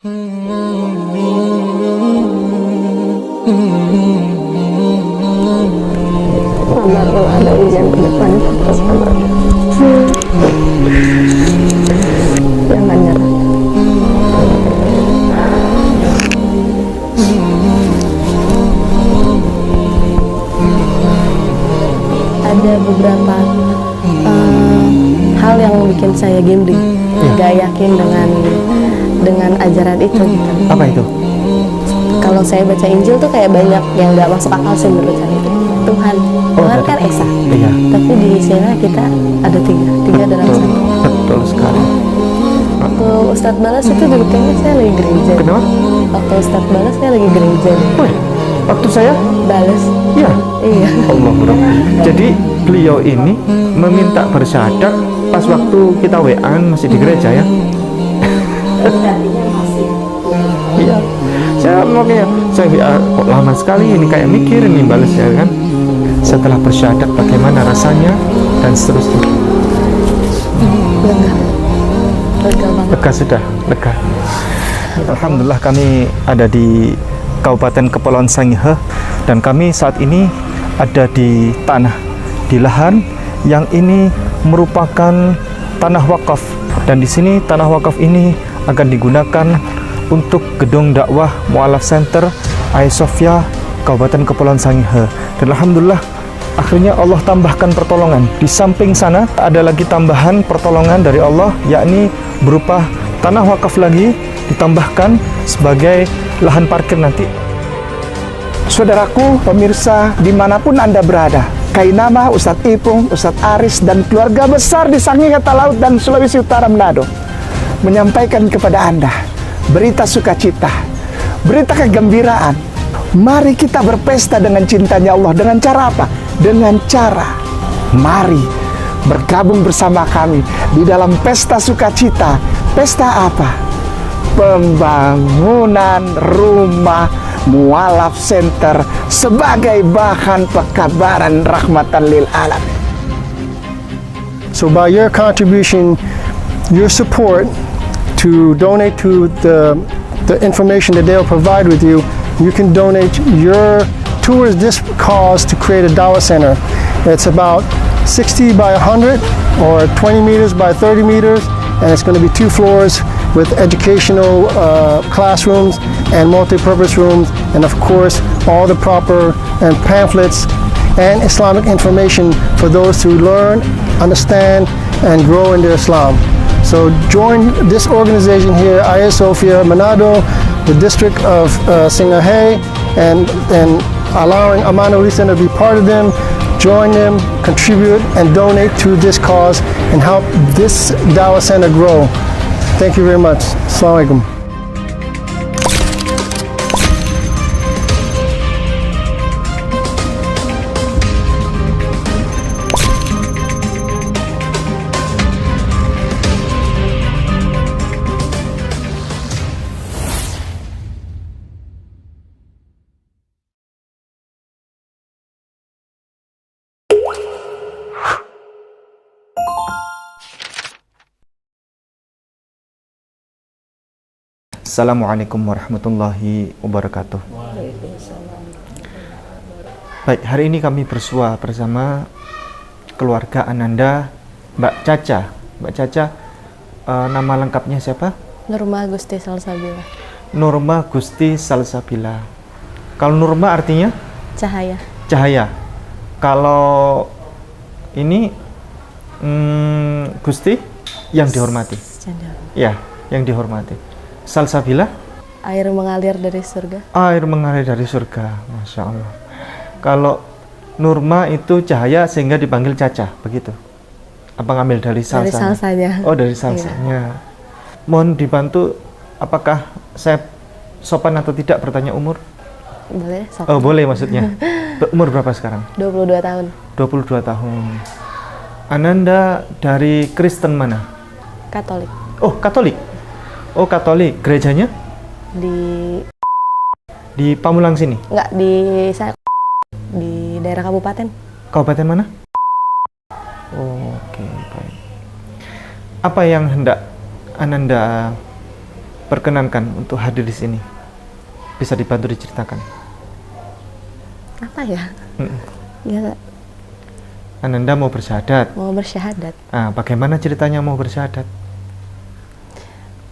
Mama kalau ada ujian ke depan terus sama. Jangan nyerah. Ada beberapa hal yang bikin saya gambling, gak yakin dengan ajaran itu gitu. Apa itu? Kalau saya baca Injil tuh kayak banyak yang nggak masuk akal sih menurut saya. Tuhan kan esa, iya. Tapi di sini kita ada tiga dalam Betul, satu. betul sekali. Waktu Ustadz Balas itu dulu kayaknya saya lagi gereja. Kenapa? Waktu Ustadz Balas saya lagi gereja. Waktu saya? Balas. Iya. Iya. Allah bro. Jadi beliau ini meminta bersyahadat pas waktu kita WA-an masih di gereja ya. Iya. Saya makanya saya WA kok lama sekali ini, kayak mikir ini balasnya kan. Setelah bersyahadat bagaimana rasanya dan seterusnya. Lega banget. Lega sudah, lega. Alhamdulillah kami ada di Kabupaten Kepulauan Sangihe dan kami saat ini ada di lahan yang ini merupakan tanah wakaf, dan di sini tanah wakaf ini akan digunakan untuk gedung dakwah Mu'alaf Center Hagia Sophia Kabupaten Kepulauan Sangihe. Dan alhamdulillah akhirnya Allah tambahkan pertolongan. Di samping sana ada lagi tambahan pertolongan dari Allah, yakni berupa tanah wakaf lagi ditambahkan sebagai lahan parkir nanti. Saudaraku, pemirsa dimanapun Anda berada, Kainama, Ustadz Ipung, Ustadz Aris, dan keluarga besar di Sangihe Talaut dan Sulawesi Utara Manado menyampaikan kepada Anda berita sukacita, berita kegembiraan. Mari kita berpesta dengan cintanya Allah. Dengan cara apa? Dengan cara mari bergabung bersama kami di dalam pesta sukacita. Pesta apa? Pembangunan rumah Mu'alaf Center sebagai bahan pekabaran rahmatan lil alamin. So by your contribution, your support to donate to the information that they'll provide with you, you can donate your towards this cause to create a Dawah Center. It's about 60 by 100 or 20 meters by 30 meters, and it's going to be 2 floors with educational classrooms and multi-purpose rooms, and of course all the proper and pamphlets and Islamic information for those who learn, understand, and grow in their Islam. So join this organization here, Hagia Sophia Manado, the district of Sangihe, and allowing Aman Uli Center to be part of them. Join them, contribute, and donate to this cause and help this Dawah Center grow. Thank you very much. Assalamualaikum. Assalamualaikum warahmatullahi wabarakatuh. Baik, hari ini kami bersua bersama keluarga Ananda, Mbak Caca. Mbak Caca, nama lengkapnya siapa? Nurma Gusti Salsabila. Nurma Gusti Salsabila. Kalau Nurma artinya? Cahaya. Cahaya. Kalau ini Gusti yang dihormati. Ya, yang dihormati. Salsabila? Air mengalir dari surga. Air mengalir dari surga, Masya Allah. Kalau Nurma itu cahaya sehingga dipanggil Caca, begitu? Apa ngambil dari salsa? Dari salsanya. Oh, dari salsanya. Mohon dibantu, apakah saya sopan atau tidak bertanya umur? Boleh, sopan. Oh, boleh maksudnya. Umur berapa sekarang? 22 tahun. 22 tahun. Ananda dari Kristen mana? Katolik. Oh, Katolik. Oh, Katolik. Gerejanya? Di Pamulang sini? Enggak, di daerah kabupaten. Kabupaten mana? Oh, oke, baik. Apa yang hendak Ananda perkenankan untuk hadir di sini? Bisa dibantu diceritakan? Apa ya? Mm-mm. Ya, Ananda mau bersyahadat. mau bersyahadat. Bagaimana ceritanya mau bersyahadat?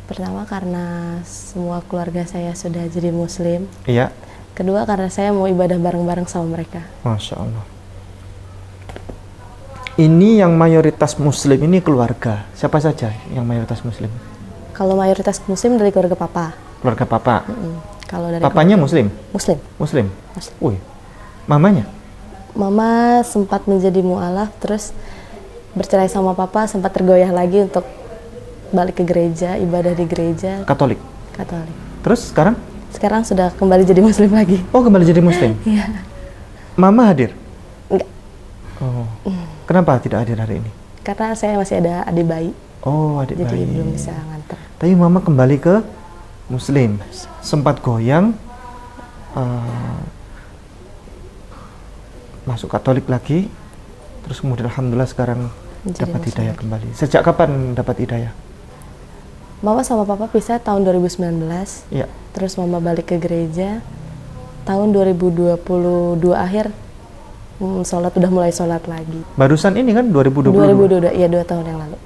Pertama karena semua keluarga saya sudah jadi muslim. Iya, Kedua karena saya mau ibadah bareng-bareng sama mereka. Masya Allah. Ini yang mayoritas muslim ini keluarga. Siapa saja yang mayoritas muslim? Kalau mayoritas muslim dari keluarga papa. Keluarga papa. Kalau dari Papanya muslim? muslim. Muslim? Muslim. Wih. Mamanya? Mama sempat menjadi mualaf, terus bercerai sama papa, sempat tergoyah lagi untuk balik ke gereja, ibadah di gereja Katolik. Katolik. Terus sekarang? Sekarang sudah kembali jadi muslim lagi. Oh, kembali jadi muslim? Iya. Mama hadir? Enggak, Oh. Kenapa tidak hadir hari ini? karena saya masih ada adik bayi, Oh, adik jadi bayi. belum bisa nganter. Tapi mama kembali ke muslim. Sempat goyang, masuk Katolik lagi, terus kemudian alhamdulillah sekarang Menjadi dapat muslim hidayah lagi. kembali. Sejak kapan dapat hidayah? Mama sama papa pisah tahun 2019, Iya. terus mama balik ke gereja tahun 2022 akhir. Udah mulai sholat lagi. Barusan ini kan 2022. 2022, iya 2 tahun yang lalu.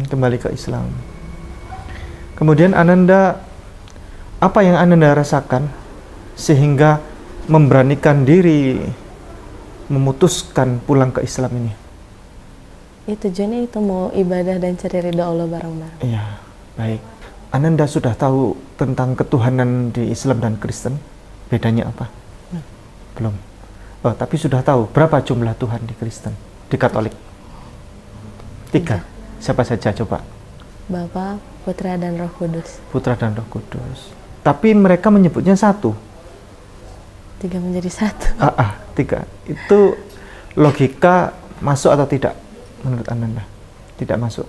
Kembali ke Islam. Kemudian Ananda, apa yang Ananda rasakan sehingga memberanikan diri memutuskan pulang ke Islam ini? Ya, tujuannya itu mau ibadah dan cari ridha Allah bareng-bareng. Iya, baik. Ananda sudah tahu tentang ketuhanan di Islam dan Kristen? Bedanya apa? Belum. Oh, tapi sudah tahu berapa jumlah Tuhan di Kristen, di Katolik? 3. Siapa saja coba? Bapa, Putra, dan Roh Kudus. Putra dan Roh Kudus. Tapi mereka menyebutnya 1. 3 menjadi 1. 3. Itu logika masuk atau tidak menurut Ananda? Tidak masuk.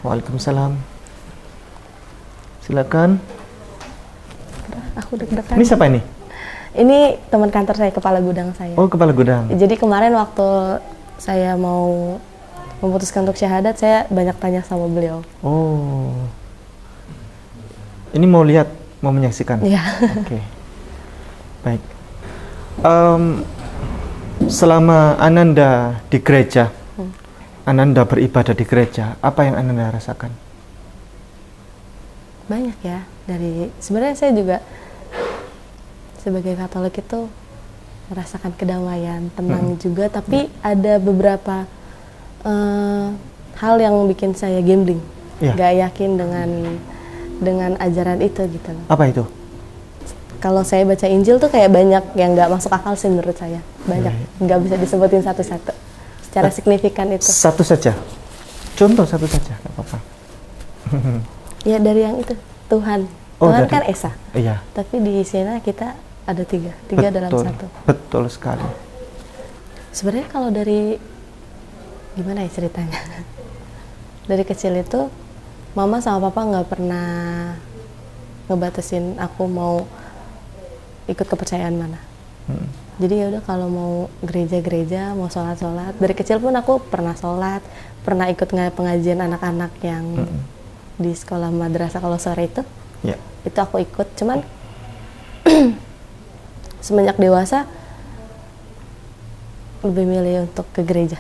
Waalaikumsalam. Silakan. Aku deg-degan. Ini siapa ini? Ini teman kantor saya, kepala gudang saya. Oh, kepala gudang. Jadi kemarin waktu saya mau memutuskan untuk syahadat, saya banyak tanya sama beliau. Oh. Ini mau lihat, mau menyaksikan? Iya. Oke. Baik. Selama Ananda di gereja, Ananda beribadah di gereja, apa yang Ananda rasakan? Banyak ya. Sebenarnya saya juga sebagai Katolik itu merasakan kedamaian, tenang juga, tapi ada beberapa hal yang bikin saya gambling. Iya. Gak yakin dengan ajaran itu gitu loh. Apa itu? Kalau saya baca Injil tuh kayak banyak yang nggak masuk akal sih menurut saya. Banyak, nggak bisa disebutin satu-satu. Secara signifikan itu. Satu saja. Contoh satu saja, nggak apa-apa. Ya dari yang itu, Tuhan. Oh, Tuhan dari- kan Esa. Iya. Tapi di sini kita ada 3 dalam Betul. 1. Betul sekali. Sebenarnya kalau dari gimana ya ceritanya? Dari kecil itu mama sama papa nggak pernah ngebatasin aku mau ikut kepercayaan mana. Jadi ya udah kalau mau gereja-gereja, mau sholat-sholat. Dari kecil pun aku pernah sholat, pernah ikut pengajian anak-anak yang di sekolah madrasah kalau sore itu. Ya. Itu aku ikut. Cuman semenjak dewasa lebih milih untuk ke gereja.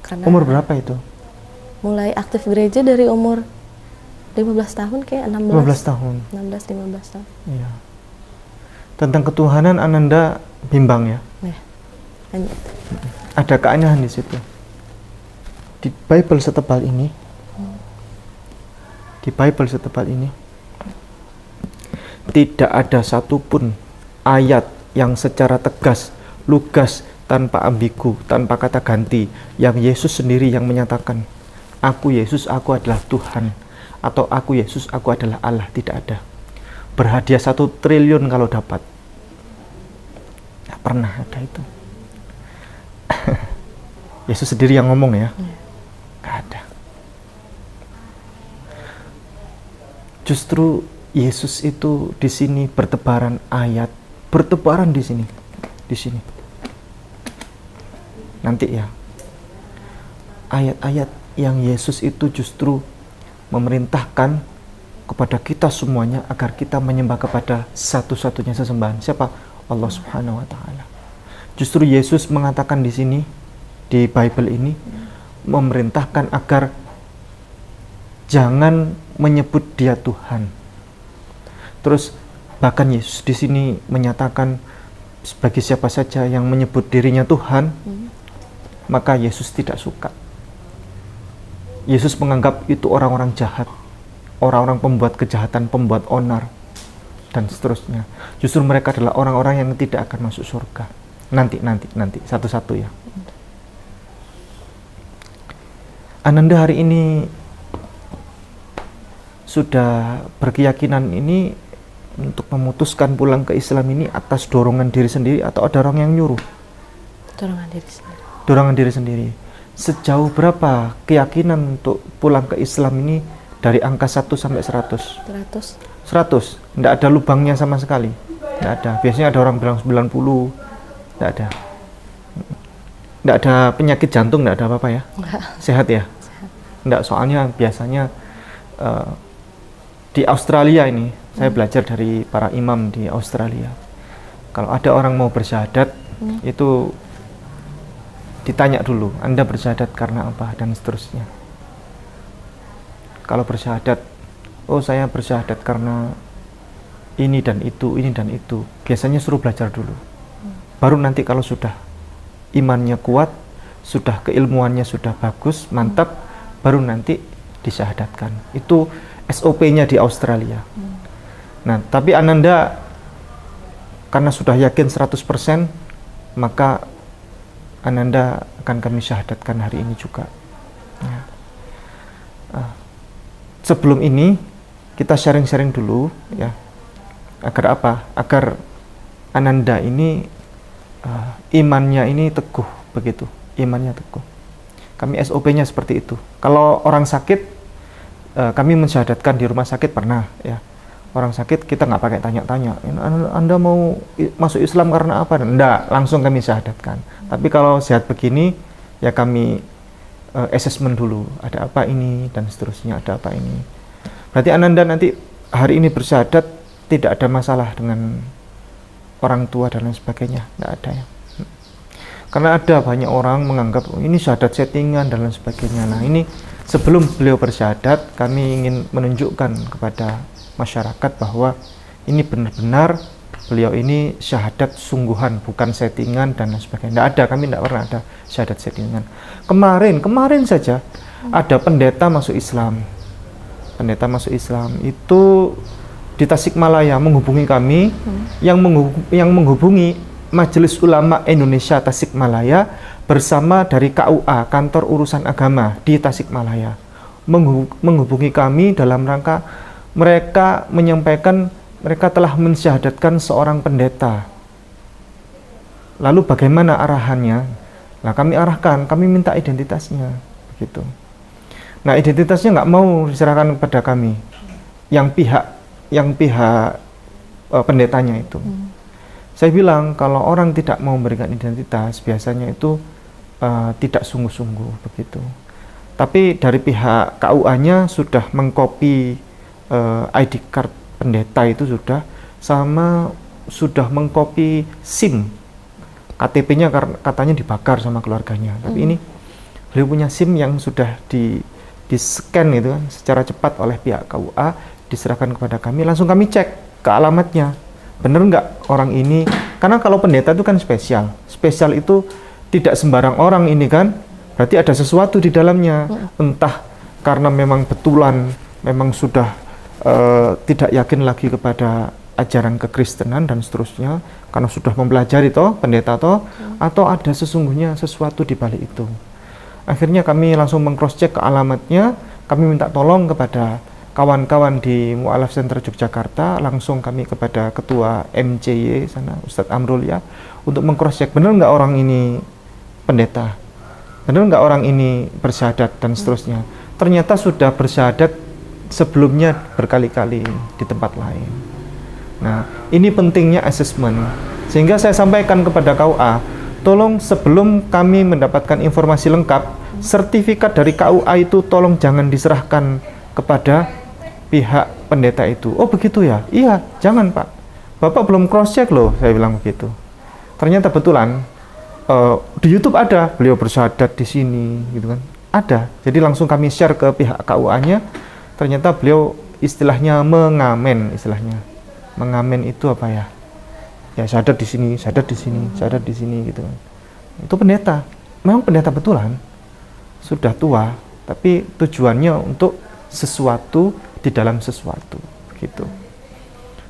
Karena Umur berapa itu? mulai aktif gereja dari umur 15 tahun kayak 15 tahun. 15 tahun. Iya. Tentang ketuhanan Ananda bimbang ya. Ya, hanya itu. Ada keanehan di situ. Di Bible setebal ini, tidak ada satupun ayat yang secara tegas, lugas, tanpa ambigu, tanpa kata ganti, yang Yesus sendiri yang menyatakan, aku Yesus, aku adalah Tuhan, atau aku Yesus, aku adalah Allah. Tidak ada. Berhadiah 1 triliun kalau dapat. Nggak pernah ada itu. Yesus sendiri yang ngomong ya. Nggak ada. Justru Yesus itu di sini bertebaran ayat, bertebaran di sini. Nanti ya. Ayat-ayat yang Yesus itu justru memerintahkan kepada kita semuanya agar kita menyembah kepada satu-satunya sesembahan. Siapa? Allah Subhanahu wa taala. Justru Yesus mengatakan di sini, di Bible ini, memerintahkan agar jangan menyebut Dia Tuhan. Terus bahkan Yesus di sini menyatakan bagi siapa saja yang menyebut dirinya Tuhan, maka Yesus tidak suka. Yesus menganggap itu orang-orang jahat, orang-orang pembuat kejahatan, pembuat onar, dan seterusnya. Justru mereka adalah orang-orang yang tidak akan masuk surga. Nanti, satu-satu ya. Ananda hari ini sudah berkeyakinan ini untuk memutuskan pulang ke Islam ini atas dorongan diri sendiri atau ada orang yang nyuruh? Dorongan diri sendiri. Dorongan diri sendiri. Sejauh berapa keyakinan untuk pulang ke Islam ini dari angka 1 sampai 100? 100. Tidak ada lubangnya sama sekali. Tidak ada. Biasanya ada orang bilang 90. Tidak ada. Tidak ada penyakit jantung, tidak ada apa-apa ya? Enggak. Sehat ya? Sehat. Tidak, soalnya biasanya di Australia ini, saya belajar dari para imam di Australia. Kalau ada orang mau bersyahadat, itu ditanya dulu, Anda bersyahadat karena apa, dan seterusnya. Kalau bersyahadat, oh saya bersyahadat karena ini dan itu, biasanya suruh belajar dulu. Baru nanti kalau sudah imannya kuat, sudah keilmuannya sudah bagus, mantap, baru nanti disyahadatkan. Itu SOP-nya di Australia. Nah, tapi Ananda karena sudah yakin 100%, maka Ananda akan kami syahadatkan hari ini juga. Ya. Sebelum ini kita sharing-sharing dulu ya. Agar apa? Agar Ananda ini imannya ini teguh begitu. Imannya teguh. Kami SOP-nya seperti itu. Kalau orang sakit, kami mensyahadatkan di rumah sakit pernah ya. Orang sakit kita nggak pakai tanya-tanya, Anda mau masuk Islam karena apa? Enggak, langsung kami syahadatkan. Tapi kalau sehat begini, ya kami assessment dulu, ada apa ini dan seterusnya, ada apa ini. Berarti Ananda nanti hari ini bersyahadat tidak ada masalah dengan orang tua dan lain sebagainya, enggak ada ya. Karena ada banyak orang menganggap ini syahadat settingan dan lain sebagainya. Nah ini sebelum beliau bersyahadat, kami ingin menunjukkan kepada masyarakat bahwa ini benar-benar beliau ini syahadat sungguhan, bukan settingan dan lain sebagainya. Tidak ada, kami tidak pernah ada syahadat settingan. Kemarin saja ada pendeta masuk Islam. Pendeta masuk Islam itu di Tasikmalaya menghubungi kami, yang menghubungi Majelis Ulama Indonesia Tasikmalaya bersama dari KUA, Kantor Urusan Agama di Tasikmalaya, menghubungi kami dalam rangka mereka menyampaikan mereka telah mensyahadatkan seorang pendeta. Lalu bagaimana arahannya? Nah kami arahkan, kami minta identitasnya, begitu. Nah identitasnya nggak mau diserahkan kepada kami, yang pihak pendetanya itu. Saya bilang kalau orang tidak mau memberikan identitas, biasanya itu tidak sungguh-sungguh begitu. Tapi dari pihak KUA-nya sudah mengcopy ID card pendeta itu sudah mengcopy SIM. KTP-nya katanya dibakar sama keluarganya. Tapi ini beliau punya SIM yang sudah di-scan gitu kan secara cepat oleh pihak KUA, diserahkan kepada kami, langsung kami cek ke alamatnya. Bener nggak orang ini? Karena kalau pendeta itu kan spesial. Spesial itu tidak sembarang orang ini kan. Berarti ada sesuatu di dalamnya. Entah karena memang betulan, memang sudah tidak yakin lagi kepada ajaran kekristenan dan seterusnya, karena sudah mempelajari pendeta atau ada sesungguhnya sesuatu di balik itu. Akhirnya kami langsung meng-cross check ke alamatnya, kami minta tolong kepada kawan-kawan di Mu'alaf Center Yogyakarta, langsung kami kepada ketua MCY sana, Ustadz Amrul ya, untuk meng-cross check benar nggak orang ini pendeta, benar nggak orang ini bersyahadat dan seterusnya. Ternyata sudah bersyahadat sebelumnya berkali-kali di tempat lain. Nah, ini pentingnya assessment. Sehingga saya sampaikan kepada KUA, tolong sebelum kami mendapatkan informasi lengkap, sertifikat dari KUA itu tolong jangan diserahkan kepada pihak pendeta itu. Oh begitu ya? Iya, jangan Pak. Bapak belum cross check loh, saya bilang begitu. Ternyata betulan di YouTube ada beliau bersyahadat di sini, gitu kan? Ada. Jadi langsung kami share ke pihak KUA-nya. Ternyata beliau istilahnya mengamen, istilahnya. Mengamen itu apa ya? Ya syahadat di sini, syahadat di sini, syahadat di sini, gitu kan. Itu pendeta. Memang pendeta betulan. Sudah tua, tapi tujuannya untuk sesuatu di dalam sesuatu, begitu.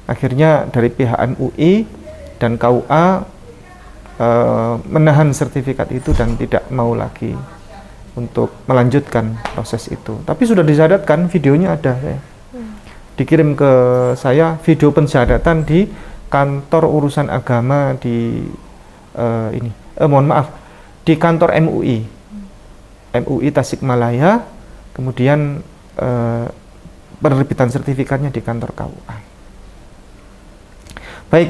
Akhirnya dari pihak MUI dan KUA menahan sertifikat itu dan tidak mau lagi untuk melanjutkan proses itu. Tapi sudah disyahadatkan, videonya ada. Dikirim ke saya video pensyahadatan di kantor urusan agama di mohon maaf, di kantor MUI Tasikmalaya. Kemudian penerbitan sertifikatnya di kantor KUA. Baik,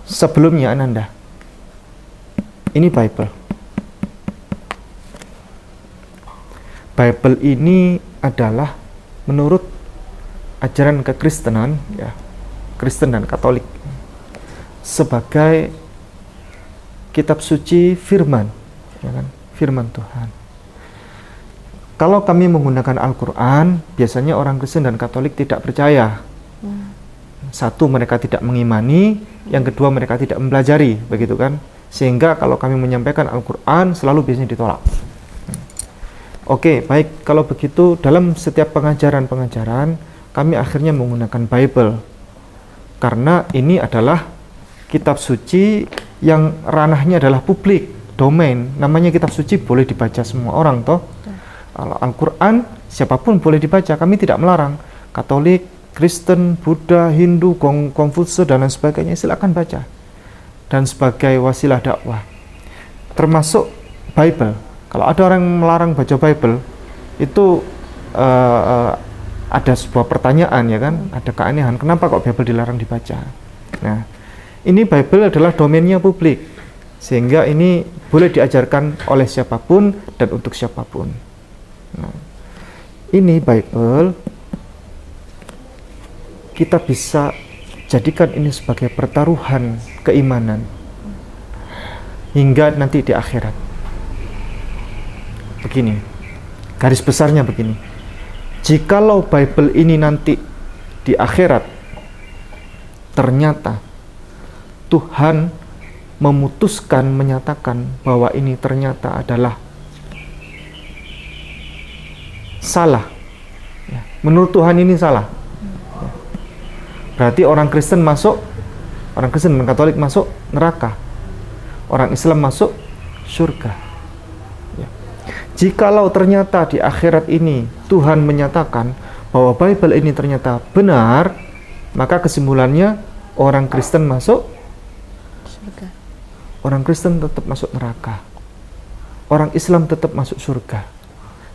sebelumnya Ananda, ini Bible ini adalah menurut ajaran kekristenan, ya, Kristen dan Katolik, sebagai kitab suci firman, ya kan? Firman Tuhan. Kalau kami menggunakan Al-Quran, biasanya orang Kristen dan Katolik tidak percaya. Satu, mereka tidak mengimani, yang kedua mereka tidak mempelajari, begitu kan? Sehingga kalau kami menyampaikan Al-Quran selalu biasanya ditolak. Oke, baik, kalau begitu dalam setiap pengajaran kami akhirnya menggunakan Bible. Karena ini adalah kitab suci yang ranahnya adalah publik, domain. Namanya kitab suci boleh dibaca semua orang toh. Kalau Al-Quran siapapun boleh dibaca, kami tidak melarang. Katolik, Kristen, Buddha, Hindu, Konfutse dan lain sebagainya, silakan baca. Dan sebagai wasilah dakwah, termasuk Bible. Kalau ada orang melarang baca Bible, itu ada sebuah pertanyaan, ya kan? Ada keanehan, kenapa kok Bible dilarang dibaca? Nah, ini Bible adalah domainnya publik, sehingga ini boleh diajarkan oleh siapapun dan untuk siapapun. Nah, ini Bible kita bisa jadikan ini sebagai pertaruhan keimanan hingga nanti di akhirat. Begini, garis besarnya begini. Jikalau Bible ini nanti di akhirat ternyata Tuhan memutuskan, menyatakan bahwa ini ternyata adalah salah, ya, menurut Tuhan ini salah, ya, berarti orang Kristen dan Katolik masuk neraka, orang Islam masuk surga, ya. Jikalau ternyata di akhirat ini Tuhan menyatakan bahwa Bible ini ternyata benar, maka kesimpulannya orang Kristen masuk surga, orang Kristen tetap masuk neraka, orang Islam tetap masuk surga.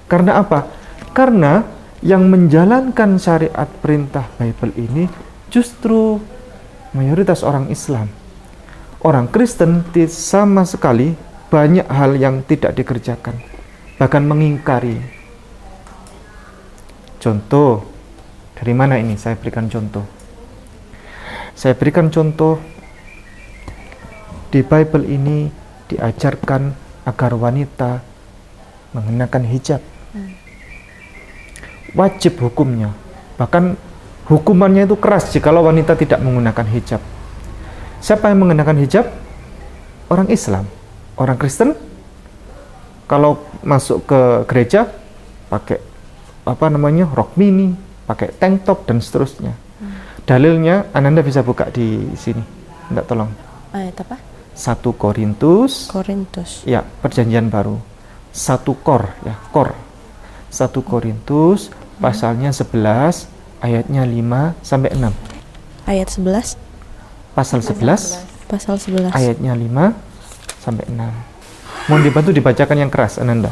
Karena apa? Karena yang menjalankan syariat perintah Bible ini justru mayoritas orang Islam. Orang Kristen sama sekali banyak hal yang tidak dikerjakan, bahkan mengingkari. Contoh, dari mana ini? Saya berikan contoh. Saya berikan contoh, di Bible ini diajarkan agar wanita mengenakan hijab. Wajib hukumnya, bahkan hukumannya itu keras jikalau wanita tidak menggunakan hijab. Siapa yang mengenakan hijab? Orang Islam. Orang Kristen kalau masuk ke gereja pakai rok mini, pakai tank top dan seterusnya. Dalilnya Ananda bisa buka di sini. Enggak, tolong. Ayat apa? 1 Korintus. Ya, Perjanjian Baru. 1 Kor, ya, Kor. 1 Korintus pasalnya 11 ayatnya 5 sampai 6. Ayat 11. Pasal 11. Pasal 11. Ayatnya 5 sampai 6. Mohon dibantu dibacakan yang keras, Ananda.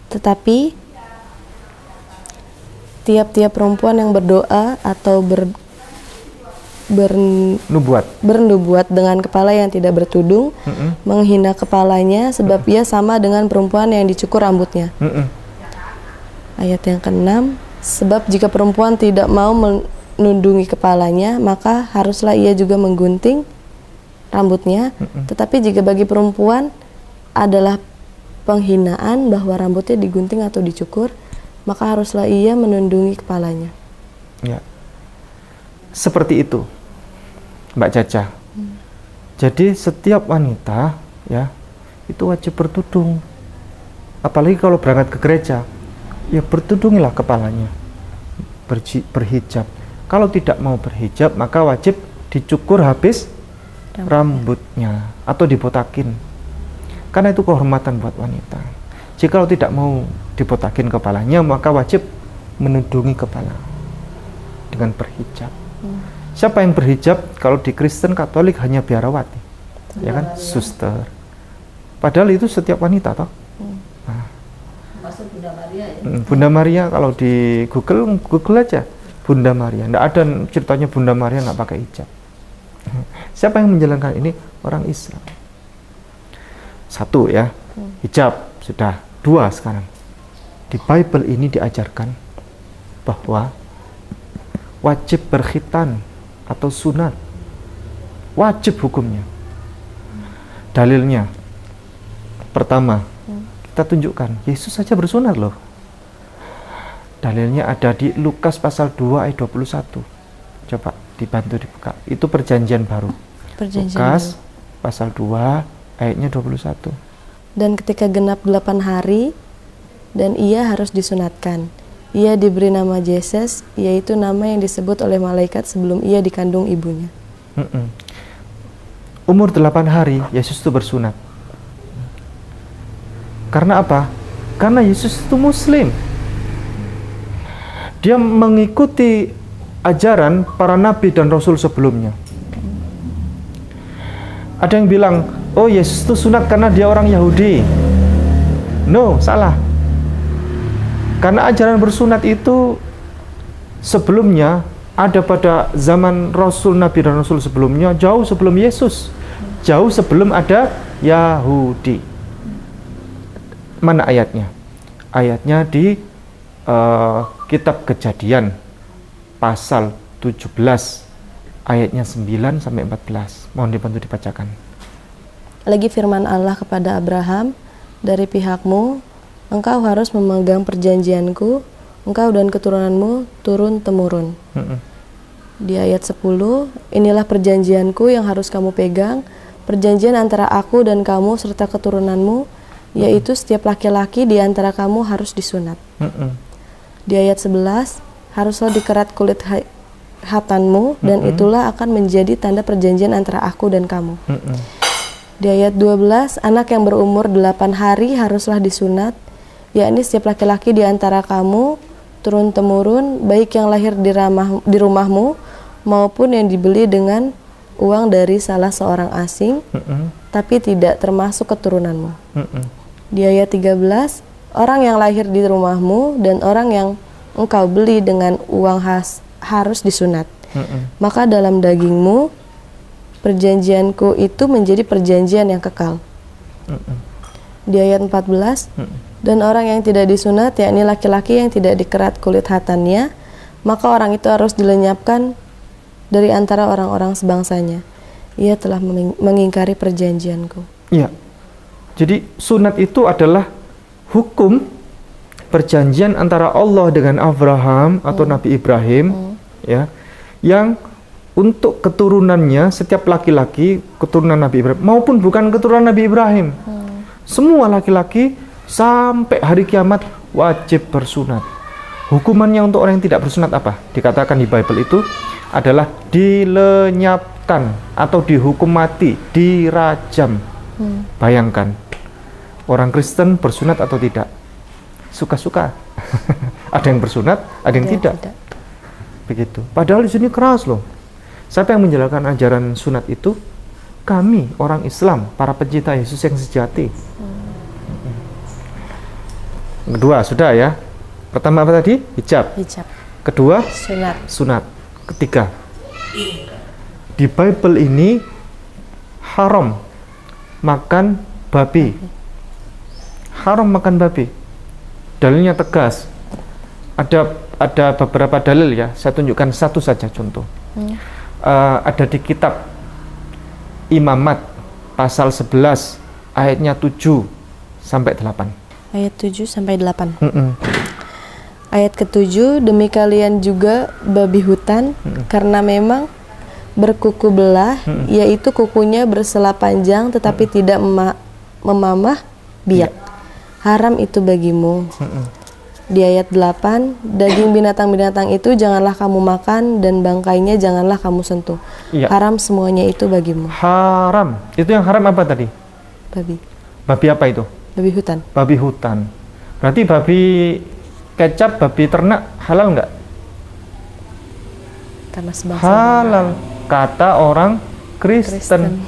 Tetapi tiap-tiap perempuan yang berdoa atau bernubuat dengan kepala yang tidak bertudung, menghina kepalanya sebab ia sama dengan perempuan yang dicukur rambutnya. Ayat yang ke-6, sebab jika perempuan tidak mau menundungi kepalanya, maka haruslah ia juga menggunting rambutnya. Tetapi jika bagi perempuan adalah penghinaan bahwa rambutnya digunting atau dicukur, maka haruslah ia menundungi kepalanya. Ya. Seperti itu, Mbak Caca. Jadi setiap wanita ya itu wajib bertudung. Apalagi kalau berangkat ke gereja, ya bertudungilah kepalanya, berhijab. Kalau tidak mau berhijab, maka wajib dicukur habis rambutnya atau dibotakin. Karena itu kehormatan buat wanita. Jika tidak mau dibotakin kepalanya, maka wajib menundungi kepala dengan berhijab. Siapa yang berhijab? Kalau di Kristen Katolik hanya biarawati, ya kan, suster. Padahal itu setiap wanita, toh. Nah. Maksud Bunda Maria ya? Bunda Maria kalau di Google aja Bunda Maria. Nggak ada ceritanya Bunda Maria nggak pakai hijab. Siapa yang menjalankan ini? Orang Islam. Satu ya, hijab sudah. Dua sekarang. Di Bible ini diajarkan bahwa wajib berkhitan atau sunat, wajib hukumnya. Dalilnya, pertama, kita tunjukkan Yesus saja bersunat loh. Dalilnya ada di Lukas pasal 2 ayat 21. Coba dibantu dibuka. Itu perjanjian baru. Lukas pasal 2 ayatnya 21. Dan ketika genap 8 hari dan ia harus disunatkan, ia diberi nama Yesus, yaitu nama yang disebut oleh malaikat sebelum ia dikandung ibunya. Umur 8 hari Yesus itu bersunat. Karena apa? Karena Yesus itu Muslim. Dia mengikuti ajaran para nabi dan rasul sebelumnya. Ada yang bilang, oh Yesus itu sunat karena dia orang Yahudi. No, salah. Karena ajaran bersunat itu sebelumnya ada pada zaman Rasul, Nabi dan Rasul sebelumnya, jauh sebelum Yesus, jauh sebelum ada Yahudi. Mana ayatnya? Ayatnya di kitab Kejadian pasal 17 ayatnya 9 sampai 14. Mohon dibantu dibacakan. Lagi firman Allah kepada Abraham, dari pihakmu engkau harus memegang perjanjianku, engkau dan keturunanmu turun-temurun. Di ayat 10, inilah perjanjianku yang harus kamu pegang, perjanjian antara aku dan kamu serta keturunanmu, yaitu setiap laki-laki di antara kamu harus disunat. Di ayat 11, haruslah dikerat kulit hatanmu, dan itulah akan menjadi tanda perjanjian antara aku dan kamu. Di ayat 12, anak yang berumur 8 hari haruslah disunat, yakni setiap laki-laki di antara kamu turun-temurun, baik yang lahir di rumahmu maupun yang dibeli dengan uang dari salah seorang asing, tapi tidak termasuk keturunanmu. Di ayat 13, orang yang lahir di rumahmu dan orang yang engkau beli dengan uang harus disunat. Maka dalam dagingmu perjanjianku itu menjadi perjanjian yang kekal. Di ayat 14, dan orang yang tidak disunat, yakni laki-laki yang tidak dikerat kulit hatannya, maka orang itu harus dilenyapkan dari antara orang-orang sebangsanya. Ia telah mengingkari perjanjianku. Iya. Jadi sunat itu adalah hukum perjanjian antara Allah dengan Abraham atau Nabi Ibrahim, ya, yang untuk keturunannya, setiap laki-laki keturunan Nabi Ibrahim maupun bukan keturunan Nabi Ibrahim, semua laki-laki sampai hari kiamat wajib bersunat. Hukumannya untuk orang yang tidak bersunat apa? Dikatakan di Bible itu adalah dilenyapkan atau dihukum mati, dirajam. Bayangkan, orang Kristen bersunat atau tidak? Suka-suka. Ada yang bersunat, ada yang tidak. Begitu. Padahal di sini keras loh. Siapa yang menjalankan ajaran sunat itu? Kami, orang Islam, para pencinta Yesus yang sejati. Kedua, sudah ya. Pertama apa tadi? Hijab. Hijab. Kedua, Sunat. sunat. Ketiga, di Bible ini haram makan babi. Haram makan babi. Dalilnya tegas. Ada beberapa dalil ya. Saya tunjukkan satu saja contoh. Ada di kitab Imamat pasal 11 ayatnya 7 sampai 8. Ayat 7 sampai 8. Ayat ke-7, demi kalian juga babi hutan, karena memang berkuku belah, yaitu kukunya bersela panjang tetapi tidak memamah biak. Haram itu bagimu. Di ayat 8, daging binatang-binatang itu janganlah kamu makan dan bangkainya janganlah kamu sentuh. Haram semuanya itu bagimu. Haram. Itu yang haram apa tadi? Babi. Babi apa itu? Babi hutan. Babi hutan. Berarti babi kecap, babi ternak halal nggak? Karena sebangsa. Halal. Kata orang Kristen.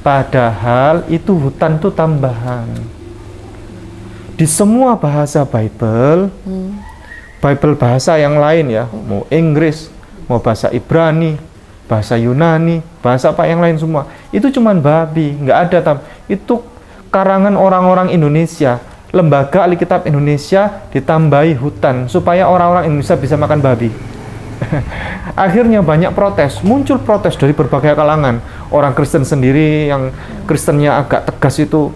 Padahal itu hutan itu tambahan. Di semua bahasa Bible, Bible bahasa yang lain ya, mau Inggris, mau bahasa Ibrani, bahasa Yunani, bahasa apa yang lain semua, itu cuman babi, nggak ada itu karangan orang-orang Indonesia, lembaga Alkitab Indonesia ditambahi hutan supaya orang-orang Indonesia bisa makan babi. Akhirnya banyak protes, muncul protes dari berbagai kalangan. Orang Kristen sendiri yang Kristennya agak tegas itu,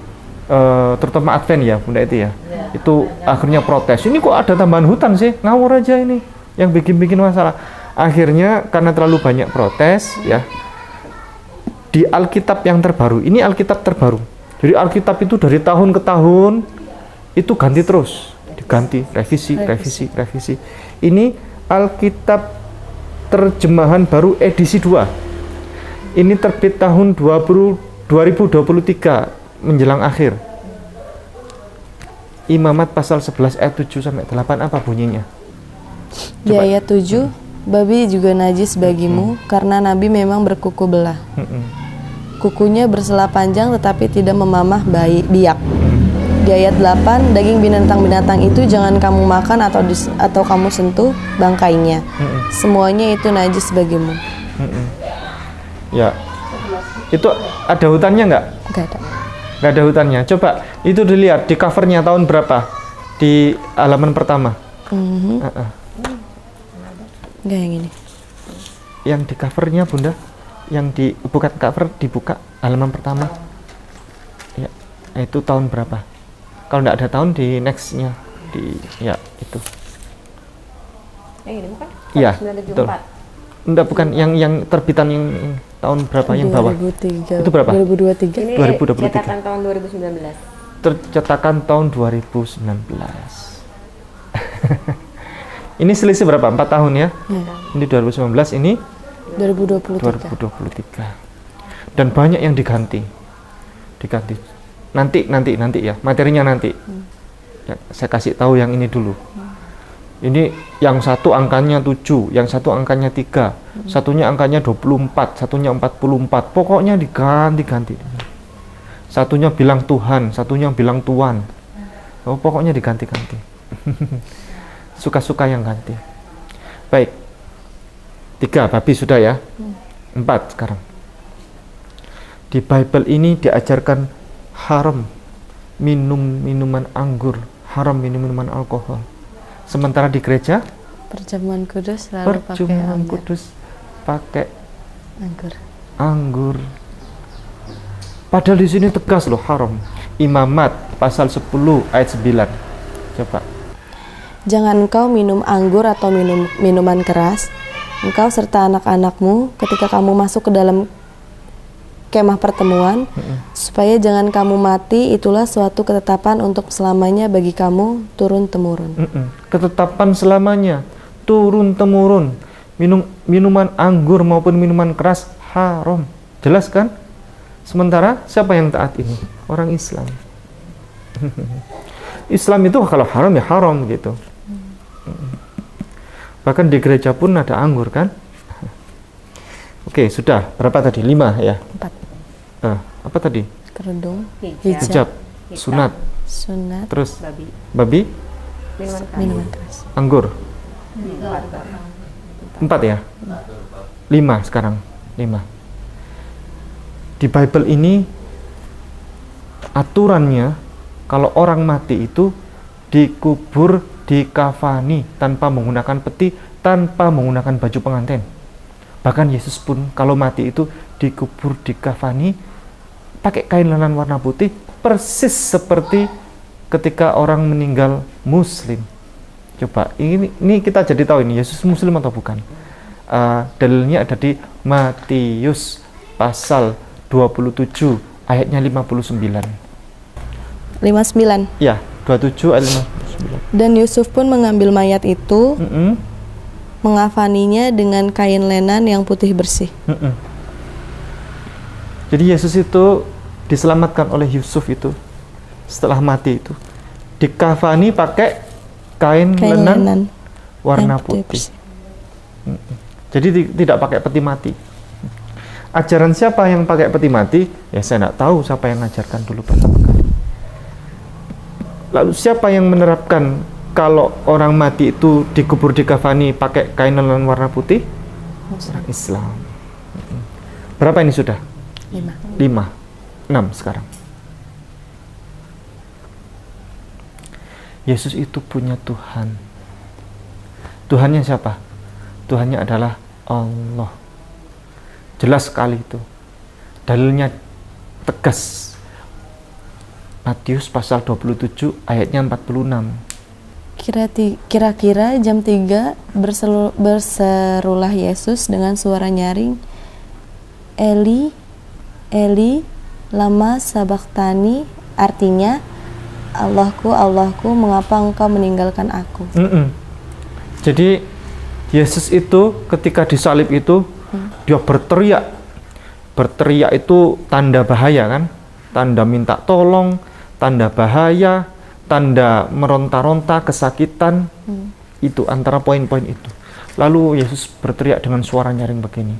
terutama Advent ya, Bunda itu ya, itu akhirnya protes. Ini kok ada tambahan hutan sih, ngawur aja ini, yang bikin masalah. Akhirnya karena terlalu banyak protes ya, di Alkitab yang terbaru, ini Alkitab terbaru. Jadi Alkitab itu dari tahun ke tahun itu ganti terus, diganti, revisi. Ini Alkitab terjemahan baru edisi 2. Ini terbit tahun 2023 menjelang akhir. Imamat pasal 11 ayat 7 sampai 8 apa bunyinya? Di ayat 7, babi juga najis bagimu karena nabi memang berkuku belah. Kukunya bersela panjang tetapi tidak memamah biak. Di ayat 8, daging binatang-binatang itu jangan kamu makan atau kamu sentuh bangkainya. Semuanya itu najis bagimu. Ya. Itu ada hutannya nggak? Nggak ada. Nggak ada hutannya. Coba itu dilihat di covernya tahun berapa di halaman pertama. Nggak yang ini. Yang di covernya Bunda, yang di bukan cover, dibuka halaman pertama. Ya, itu tahun berapa? Kalau nggak ada tahun di nextnya ya itu. Yang ini bukan? Iya. Betul. Enggak, bukan yang terbitan yang tahun berapa yang bawah? 2003. Itu berapa? 2023. Ini 2023. cetakan tahun 2019. Tercetakan tahun 2019. Ini selisih berapa? 4 tahun ya? Ini 2019, ini 2023. Dan banyak yang diganti. Nanti ya, materinya nanti. Ya, saya kasih tahu yang ini dulu. Ini yang satu angkanya 7, yang satu angkanya 3, satunya angkanya 24, satunya 44. Pokoknya diganti. Satunya bilang Tuhan, satunya bilang Tuan. Oh, pokoknya diganti-ganti. Suka-suka yang ganti. Baik. 3 babi sudah ya. 4 sekarang. Di Bible ini diajarkan haram minum minuman anggur, haram minum minuman alkohol. Sementara di gereja Perjamuan kudus lalu perjamuan kudus pakai anggur. Padahal di sini tegas loh haram. Imamat pasal 10 ayat 9. Coba. Jangan engkau minum anggur atau minuman keras, engkau serta anak-anakmu ketika kamu masuk ke dalam kemah pertemuan, supaya jangan kamu mati. Itulah suatu ketetapan untuk selamanya bagi kamu turun-temurun. Ketetapan selamanya turun-temurun. Minuman anggur maupun minuman keras haram. Jelas kan? Sementara siapa yang taat ini? Orang Islam. Islam itu kalau haram ya haram gitu. Bahkan di gereja pun ada anggur kan? Oke, sudah. Berapa tadi? 5 ya? 4. Apa tadi? Kerudung, Hijab, sunat. Terus babi? Minuman keras. Anggur. 4 ya? 5 sekarang. 5. Di Bible ini aturannya kalau orang mati itu dikubur, dikafani tanpa menggunakan peti, tanpa menggunakan baju pengantin. Bahkan Yesus pun kalau mati itu dikubur, dikafani pakai kain lenan warna putih, persis seperti ketika orang meninggal Muslim. Coba ini kita jadi tahu ini Yesus Muslim atau bukan. Dalilnya ada di Matius pasal 27 ayatnya 59. 59. Ya, 27 ayat 59. Dan Yusuf pun mengambil mayat itu, mengafaninya dengan kain lenan yang putih bersih. Jadi Yesus itu diselamatkan oleh Yusuf itu setelah mati itu dikafani pakai kain lenan warna putih. Jadi tidak pakai peti mati. Ajaran siapa yang pakai peti mati? Ya saya tidak tahu siapa yang mengajarkan dulu pertama kali. Lalu siapa yang menerapkan kalau orang mati itu dikubur dikafani pakai kain lenan warna putih? Islam. Berapa ini sudah? 5. 6 sekarang. Yesus itu punya Tuhan. Tuhannya siapa? Tuhannya adalah Allah. Jelas sekali itu. Dalilnya tegas. Matius pasal 27 ayatnya 46. Kira-kira jam 3 berserulah Yesus dengan suara nyaring, Eli, Eli, lama sabachthani, artinya, Allahku, Allahku, mengapa engkau meninggalkan aku? Jadi Yesus itu ketika disalib itu dia berteriak. Berteriak itu tanda bahaya kan? Tanda minta tolong, tanda bahaya, tanda meronta-ronta, kesakitan. Itu antara poin-poin itu. Lalu Yesus berteriak dengan suara nyaring begini.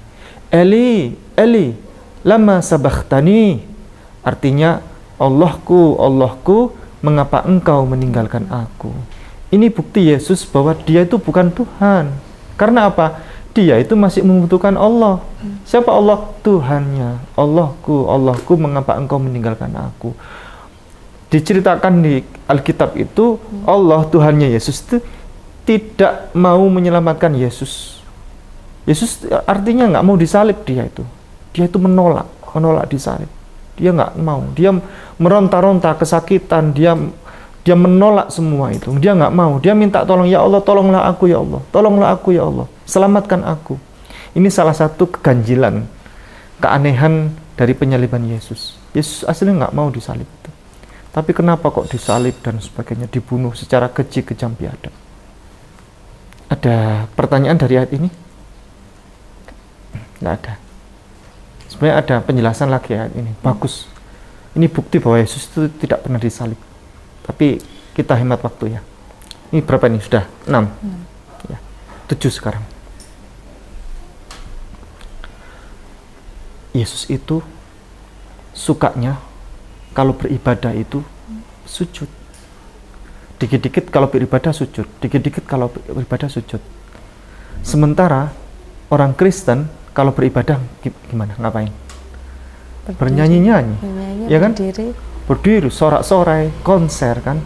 Eli, Eli, lama sabachthani. Artinya, Allahku, Allahku, mengapa engkau meninggalkan aku? Ini bukti Yesus bahwa dia itu bukan Tuhan. Karena apa? Dia itu masih membutuhkan Allah. Siapa Allah? Tuhannya. Allahku, Allahku, mengapa engkau meninggalkan aku? Diceritakan di Alkitab itu, Allah, Tuhannya Yesus itu tidak mau menyelamatkan Yesus. Yesus artinya nggak mau disalib dia itu. Dia itu menolak disalib. Dia nggak mau. Dia meronta-ronta kesakitan. Dia menolak semua itu. Dia nggak mau. Dia minta tolong, ya Allah, tolonglah aku ya Allah. Tolonglah aku ya Allah. Selamatkan aku. Ini salah satu keganjilan, keanehan dari penyaliban Yesus. Yesus aslinya nggak mau disalib itu. Tapi kenapa kok disalib dan sebagainya, dibunuh secara keji, kejam, biadab? Ada pertanyaan dari ayat ini? Nggak ada. Sebenarnya ada penjelasan lagi ayat ini. Bagus. Ini bukti bahwa Yesus itu tidak pernah disalib. Tapi kita hemat waktu ya. Ini berapa ini? Sudah 6. Ya. 7 sekarang. Yesus itu sukanya kalau beribadah itu sujud. Dikit-dikit kalau beribadah sujud. Dikit-dikit kalau beribadah sujud. Sementara orang Kristen kalau beribadah gimana? Ngapain? Bernyanyi-nyanyi. Ya kan? Berdiri, sorak-sorai, konser kan.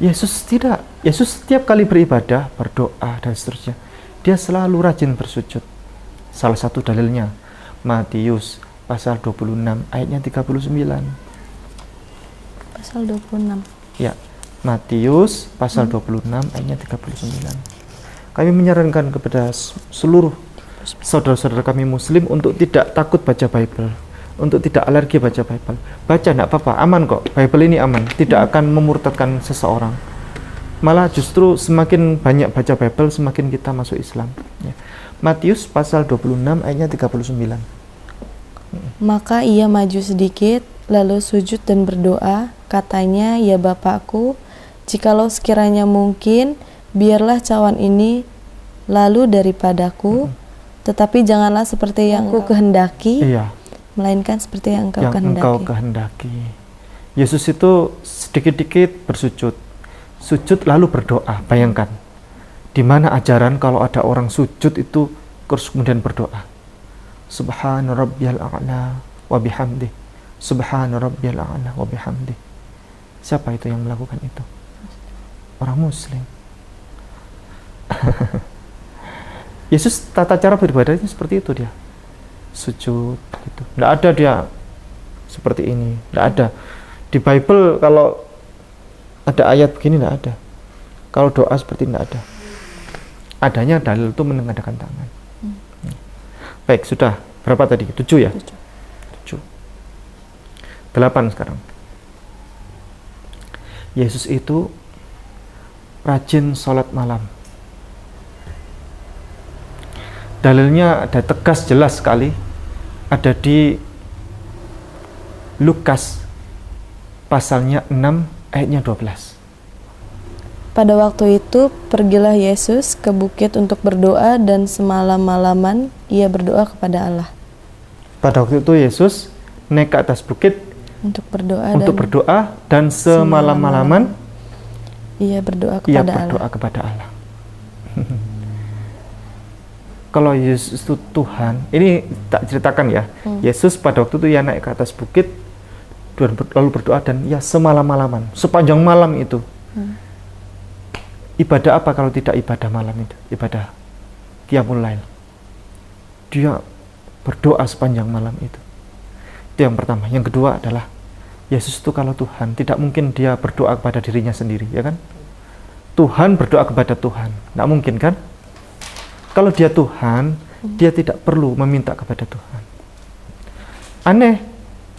Yesus tidak. Yesus setiap kali beribadah, berdoa dan seterusnya, dia selalu rajin bersujud. Salah satu dalilnya Matius pasal 26 ayatnya 39. Pasal 26. Ya, Matius pasal 26 ayatnya 39. Kami menyarankan kepada seluruh saudara-saudara kami Muslim untuk tidak takut baca Bible, untuk tidak alergi baca Bible. Baca enggak apa-apa, aman kok. Bible ini aman, tidak akan memurtadkan seseorang. Malah justru semakin banyak baca Bible, semakin kita masuk Islam. Ya. Matius pasal 26 ayatnya 39. Maka ia maju sedikit, lalu sujud dan berdoa, katanya, ya Bapakku, jikalau sekiranya mungkin, biarlah cawan ini lalu daripadaku, tetapi janganlah seperti yang aku kehendaki, melainkan seperti yang engkau kehendaki. Yesus itu sedikit-dikit bersujud, sujud lalu berdoa. Bayangkan, di mana ajaran kalau ada orang sujud itu terus kemudian berdoa. Subhana rabbiyal a'la wa bihamdi, subhana rabbiyal a'la wa bihamdi. Siapa itu yang melakukan itu? Orang muslim. Yesus tata cara beribadahnya seperti itu, dia sujud gitu. Nggak ada dia seperti ini, nggak ada. Di Bible kalau ada ayat begini nggak ada. Kalau doa seperti ini nggak ada. Adanya dalil itu menengadahkan tangan. Baik, sudah berapa tadi? 7 ya? 7. 8 sekarang. Yesus itu rajin sholat malam. Dalilnya ada tegas jelas sekali. Ada di Lukas pasalnya 6 ayatnya 12. Pada waktu itu, pergilah Yesus ke bukit untuk berdoa dan semalam-malaman ia berdoa kepada Allah. Pada waktu itu Yesus naik ke atas bukit Untuk berdoa dan semalam-malaman ia berdoa ia kepada berdoa Allah. kepada Allah. Kalau Yesus itu Tuhan, ini tak ceritakan ya. Yesus pada waktu itu ia naik ke atas bukit lalu berdoa dan ia semalam-malaman, sepanjang malam itu. Ibadah apa kalau tidak ibadah malam itu? Ibadah Qiyamul Lail. Dia berdoa sepanjang malam itu. Itu yang pertama. Yang kedua adalah Yesus itu kalau Tuhan, tidak mungkin dia berdoa kepada dirinya sendiri, ya kan? Tuhan berdoa kepada Tuhan, tidak mungkin kan? Kalau dia Tuhan, dia tidak perlu meminta kepada Tuhan. Aneh,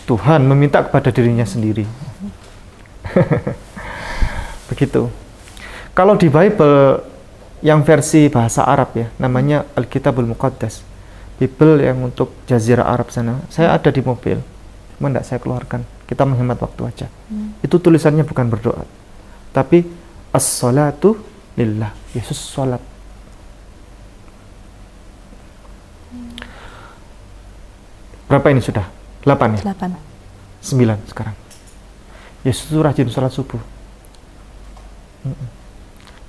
Tuhan meminta kepada dirinya sendiri. Begitu. Kalau di Bible yang versi bahasa Arab ya, namanya Alkitabul Muqaddas, Bible yang untuk Jazirah Arab sana, saya ada di mobil, cuma tidak saya keluarkan, kita menghemat waktu aja. Itu tulisannya bukan berdoa, tapi as-salatu lillah, Yesus sholat. Berapa ini sudah? 8 ya? 8. 9 sekarang. Yesus itu rajin sholat subuh.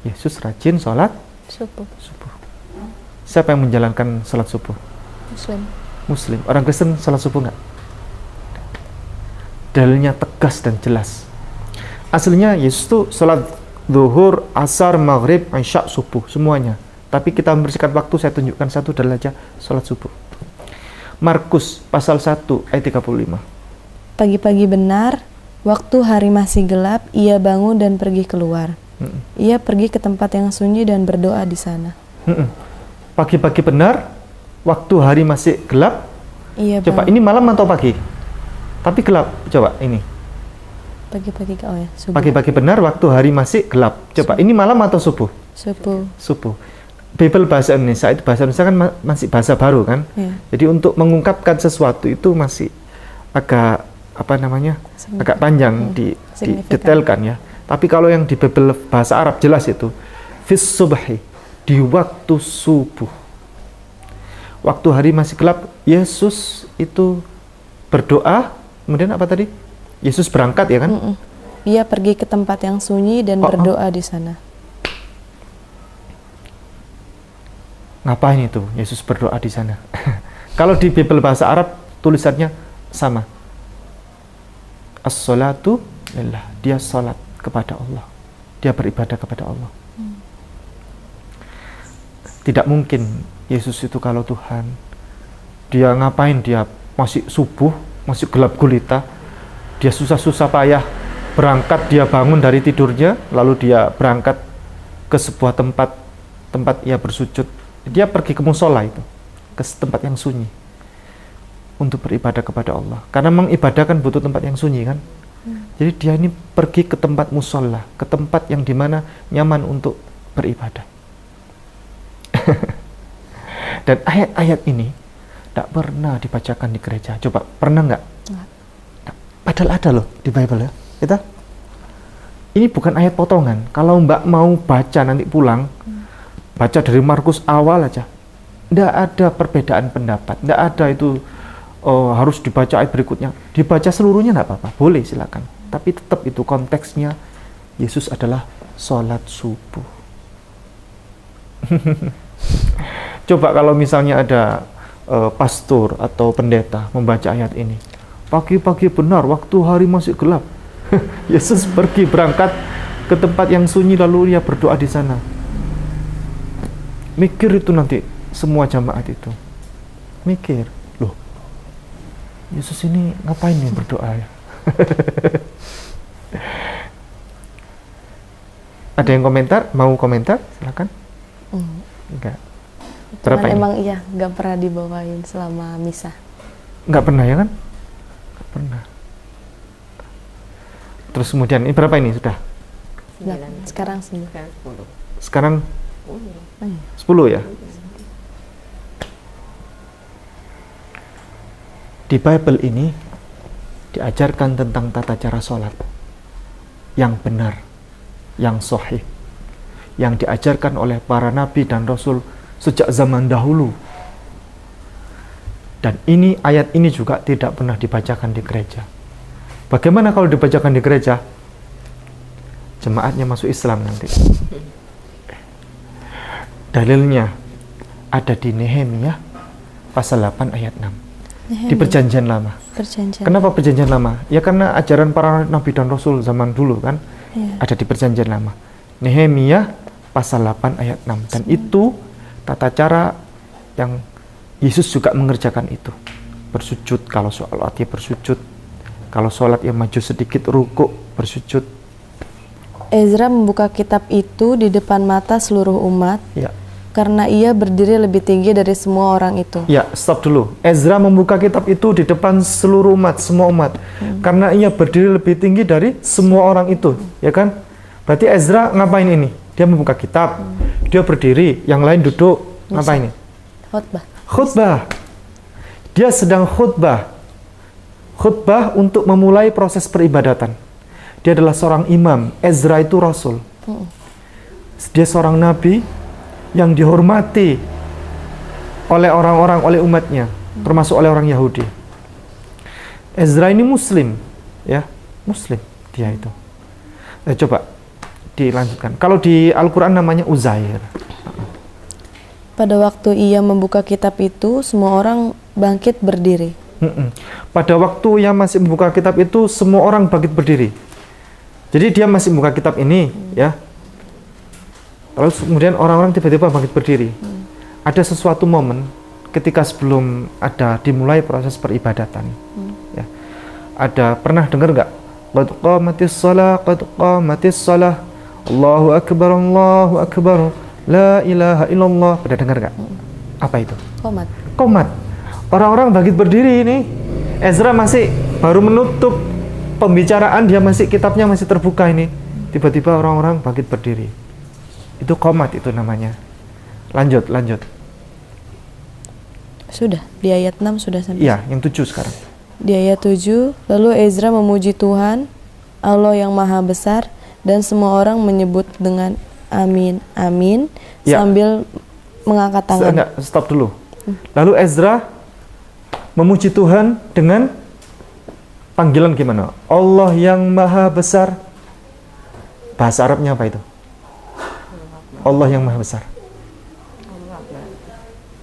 Yesus rajin sholat Subuh. subuh. Siapa yang menjalankan sholat subuh? Muslim. Muslim. Orang Kristen sholat subuh nggak? Dalilnya tegas dan jelas. Aslinya Yesus itu sholat zuhur, asar, maghrib, isya, subuh, semuanya. Tapi kita membersihkan waktu, saya tunjukkan satu dalil aja, sholat subuh. Markus pasal 1 ayat 35. Pagi-pagi benar, waktu hari masih gelap, ia bangun dan pergi keluar. Ia pergi ke tempat yang sunyi dan berdoa di sana. Pagi-pagi benar, waktu hari masih gelap. Ia Coba, ini malam atau pagi? Tapi gelap. Coba, ini. Pagi-pagi, oh ya, subuh. Pagi-pagi benar, waktu hari masih gelap. Coba, ini malam atau subuh? Subuh. Subuh. Bible bahasa Indonesia itu, bahasa Indonesia kan masih bahasa baru kan? Ya. Jadi untuk mengungkapkan sesuatu itu masih agak agak panjang didetailkan ya. Tapi kalau yang di Bible bahasa Arab jelas itu fis subhi, di waktu subuh. Waktu hari masih gelap, Yesus itu berdoa, kemudian apa tadi? Yesus berangkat ya kan? Ia pergi ke tempat yang sunyi dan berdoa di sana. Ngapain itu Yesus berdoa di sana? Kalau di Bible bahasa Arab tulisannya sama. As-salatu lillah, dia salat kepada Allah. Dia beribadah kepada Allah. Tidak mungkin Yesus itu kalau Tuhan, dia ngapain? Dia masih subuh, masih gelap gulita, dia susah-susah payah berangkat, dia bangun dari tidurnya, lalu dia berangkat ke sebuah tempat ia bersujud. Dia pergi ke musola itu, ke tempat yang sunyi untuk beribadah kepada Allah. Karena mengibadah kan butuh tempat yang sunyi kan. Jadi dia ini pergi ke tempat musola, ke tempat yang dimana nyaman untuk beribadah. Dan ayat-ayat ini tidak pernah dibacakan di gereja. Coba, pernah nggak? Padahal ada loh di Bible ya. Kita ini bukan ayat potongan. Kalau Mbak mau baca nanti pulang, baca dari Markus awal aja. Tidak ada perbedaan pendapat. Tidak ada itu harus dibaca ayat berikutnya. Dibaca seluruhnya tidak apa-apa. Boleh, silakan. Tapi tetap itu konteksnya Yesus adalah sholat subuh. Coba kalau misalnya ada pastor atau pendeta membaca ayat ini. Pagi-pagi benar, waktu hari masih gelap. Yesus pergi berangkat ke tempat yang sunyi lalu dia berdoa di sana. Mikir itu nanti semua jamaat itu. Mikir, loh, Yesus ini ngapain nih berdoa ya? Ada yang komentar? Mau komentar? Silakan. Enggak. Berapa Cuman ini? emang iya nggak pernah dibawain selama misa. Enggak pernah ya kan? Enggak pernah. Terus kemudian ini berapa ini sudah? Nah, sekarang sih. Sekarang 10 ya? Di Bible ini diajarkan tentang tata cara sholat yang benar, yang sahih, yang diajarkan oleh para nabi dan rasul sejak zaman dahulu. Dan ini, ayat ini juga tidak pernah dibacakan di gereja. Bagaimana kalau dibacakan di gereja? Jemaatnya masuk Islam nanti. Dalilnya ada di Nehemia pasal 8 ayat 6. Di Perjanjian Lama. Perjanjian. Kenapa Perjanjian Lama? Ya karena ajaran para nabi dan rasul zaman dulu kan ada di Perjanjian Lama. Nehemia pasal 8 ayat 6. Dan itu tata cara yang Yesus juga mengerjakan itu. Bersujud, kalau sholat ya bersujud. Kalau sholat ya maju sedikit, rukuk, bersujud. Ezra membuka kitab itu di depan mata seluruh umat. Ya. Karena ia berdiri lebih tinggi dari semua orang itu. Ya, stop dulu. Ezra membuka kitab itu di depan seluruh umat, semua umat. Karena ia berdiri lebih tinggi dari semua orang itu, ya kan? Berarti Ezra ngapain ini? Dia membuka kitab, dia berdiri, yang lain duduk. Ngapain ini? Khotbah. Khutbah. Dia sedang khutbah. Khutbah untuk memulai proses peribadatan. Dia adalah seorang imam. Ezra itu rasul. Dia seorang nabi yang dihormati oleh orang-orang, oleh umatnya, termasuk oleh orang Yahudi. Ezra ini muslim, ya, muslim dia itu. Coba dilanjutkan. Kalau di Al-Quran namanya Uzair. Pada waktu ia membuka kitab itu, semua orang bangkit berdiri. Pada waktu yang masih membuka kitab itu, semua orang bangkit berdiri. Jadi dia masih membuka kitab ini, ya. Lalu kemudian orang-orang tiba-tiba bangkit berdiri. Ada sesuatu momen ketika sebelum ada dimulai proses peribadatan. Ya. Ada, pernah dengar nggak? Qad qamatis shalah, qad qamatis shalah. Allahu akbar, Allahu akbar. La ilaha illallah. Pernah dengar nggak? Apa itu? Qomat. Qomat. Orang-orang bangkit berdiri ini. Ezra masih baru menutup pembicaraan, dia masih, kitabnya masih terbuka ini. Tiba-tiba orang-orang bangkit berdiri. Itu qomat itu namanya. Lanjut. Sudah, di ayat 6 sudah sampai. Iya, yang 7 sekarang. Di ayat 7, lalu Ezra memuji Tuhan, Allah yang maha besar, dan semua orang menyebut dengan amin, amin, Ya. sambil mengangkat tangan. Enggak, stop dulu. Lalu Ezra memuji Tuhan dengan panggilan gimana? Allah yang maha besar. Bahasa Arabnya apa itu? Allah yang maha besar.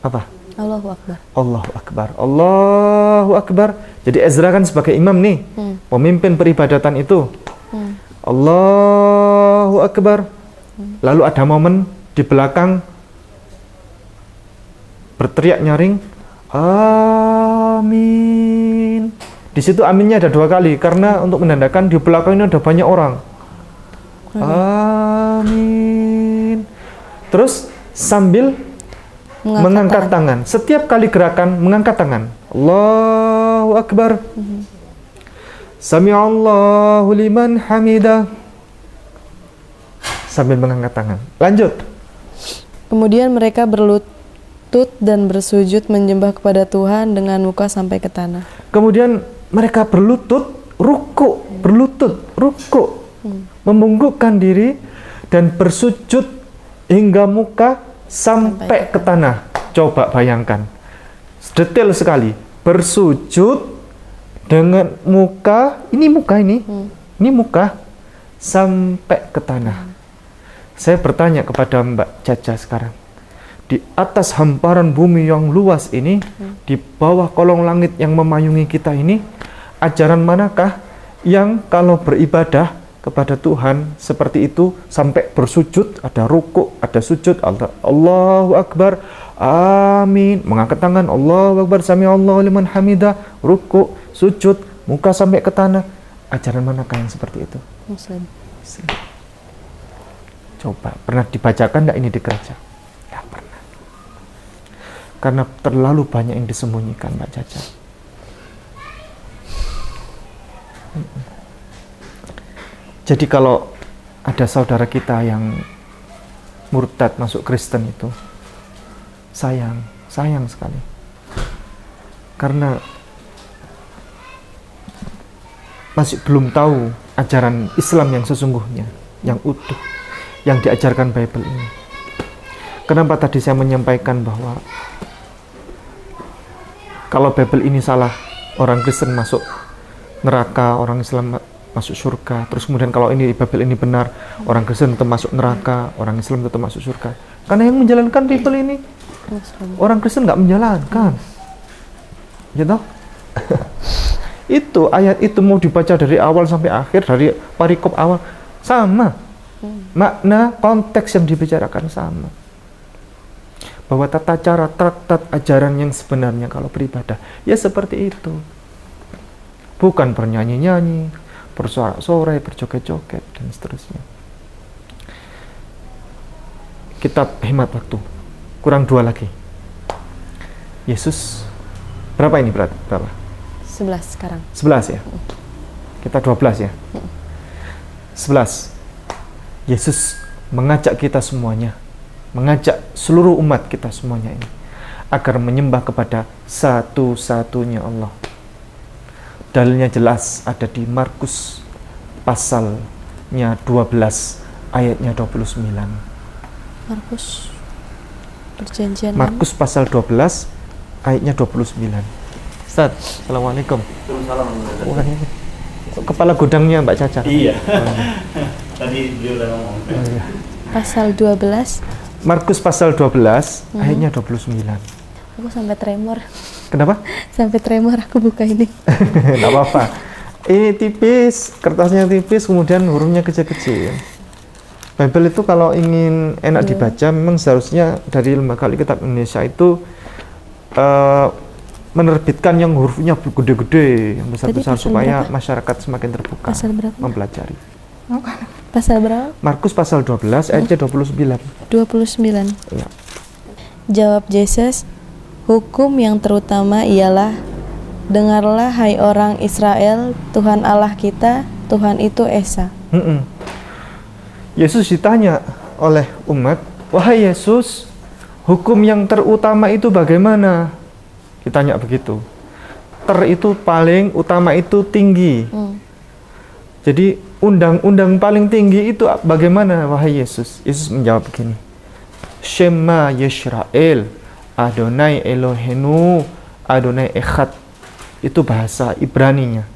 Apa? Allahu Akbar. Allahu Akbar. Allahu Akbar. Jadi Ezra kan sebagai imam nih, pemimpin peribadatan itu. Allahu Akbar. Lalu ada momen di belakang berteriak nyaring, amin. Di situ aminnya ada 2 kali karena untuk menandakan di belakang ini ada banyak orang. Amin. Terus sambil mengangkat tangan. Setiap kali gerakan mengangkat tangan. Allahu Akbar. Sami'allahu liman hamidah. Sambil mengangkat tangan. Lanjut. Kemudian mereka berlutut dan bersujud menyembah kepada Tuhan dengan muka sampai ke tanah. Kemudian mereka berlutut, ruku, membungkukkan diri dan bersujud hingga muka sampai ke tanah. Coba bayangkan, detail sekali. Bersujud dengan muka, ini muka sampai ke tanah. Saya bertanya kepada Mbak Caca sekarang, di atas hamparan bumi yang luas ini, di bawah kolong langit yang memayungi kita ini, ajaran manakah yang kalau beribadah kepada Tuhan seperti itu sampai bersujud, ada rukuk, ada sujud, Allahu Akbar, amin, mengangkat tangan, Allahu Akbar, sami Allahu liman hamidah, rukuk, sujud, muka sampai ke tanah. Ajaran manakah yang seperti itu? Muslim. Coba, pernah dibacakan enggak ini di gereja? Enggak pernah. Karena terlalu banyak yang disembunyikan, Mbak Caca. Jadi kalau ada saudara kita yang murtad masuk Kristen itu, sayang sekali. Karena masih belum tahu ajaran Islam yang sesungguhnya, yang utuh, yang diajarkan Bible ini. Kenapa tadi saya menyampaikan bahwa kalau Bible ini salah, orang Kristen masuk neraka, orang Islam masuk surga. Terus kemudian kalau ini Bible ini benar, orang Kristen tetap masuk neraka, orang Islam tetap masuk surga. Karena yang menjalankan Bible ini orang Kristen nggak menjalankan, gitu. Itu ayat itu mau dibaca dari awal sampai akhir, dari parikop awal sama, makna konteks yang dibicarakan sama. Bahwa tata cara traktat ajaran yang sebenarnya kalau beribadah ya seperti itu, bukan bernyanyi-nyanyi, bersorak-sorai, berjoget-joget, dan seterusnya. Kitab hemat waktu. Kurang 2 lagi. Yesus, berapa ini berarti? Berapa? 11 sekarang. 11 ya? Kita 12 ya? 11. Yesus mengajak kita semuanya, mengajak seluruh umat kita semuanya ini, agar menyembah kepada satu-satunya Allah. Dalilnya jelas ada di Markus pasalnya 12 ayatnya 29. Markus pasal 12 ayatnya 29. Ustaz, Assalamualaikum. Kepala gudangnya Mbak Caca. Iya. Tadi dia udah ngomong. Iya. Pasal 12. Markus pasal 12 ayatnya 29. Aku sampai tremor. Kenapa? Sampai tremor aku buka ini. Nggak apa-apa. Ini tipis, kertasnya tipis, kemudian hurufnya kecil-kecil. Bible itu kalau ingin enak dibaca, memang seharusnya dari Lembaga Alkitab Indonesia itu menerbitkan yang hurufnya gede-gede, yang besar-besar, supaya berapa? Masyarakat semakin terbuka Pasal berapa? mempelajari. Pasal berapa? Markus pasal 12 ayatnya 29. 29. Ya. Jawab Yesus, hukum yang terutama ialah, dengarlah hai orang Israel, Tuhan Allah kita, Tuhan itu Esa. Yesus ditanya oleh umat, wahai Yesus, hukum yang terutama itu bagaimana? Ditanya begitu. Itu paling, utama itu tinggi. Jadi undang-undang paling tinggi itu bagaimana, wahai Yesus? Yesus menjawab begini, Shema Yisrael, Adonai Elohenu, Adonai Echad. Itu bahasa Ibraninya.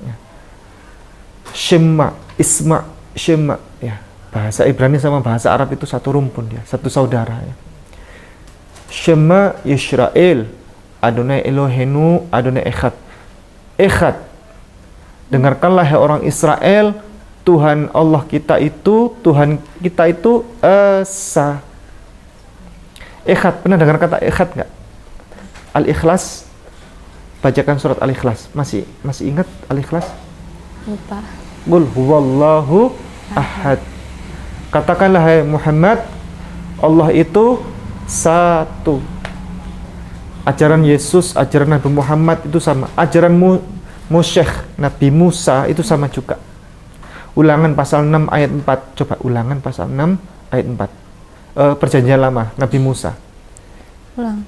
Ya. Shema, Isma, Shema. Ya. Bahasa Ibrani sama bahasa Arab itu satu rumpun dia, satu saudara. Ya. Shema Yisrael, Adonai Elohenu, Adonai Echad. Echad. Dengarkanlah hai orang Israel, Tuhan Allah kita itu, Tuhan kita itu Esa. Echad, pernah dengar kata Echad nggak? Al-Ikhlas, bacakan surat Al-Ikhlas. Masih ingat Al-Ikhlas? Lupa. Qul huwallahu ahad. Katakanlah hai Muhammad, Allah itu satu. Ajaran Yesus, ajaran Nabi Muhammad itu sama. Ajaran Musyekh Nabi Musa itu sama juga. Ulangan pasal 6 ayat 4. Coba Ulangan pasal 6 ayat 4. Perjanjian lama Nabi Musa. Ulang.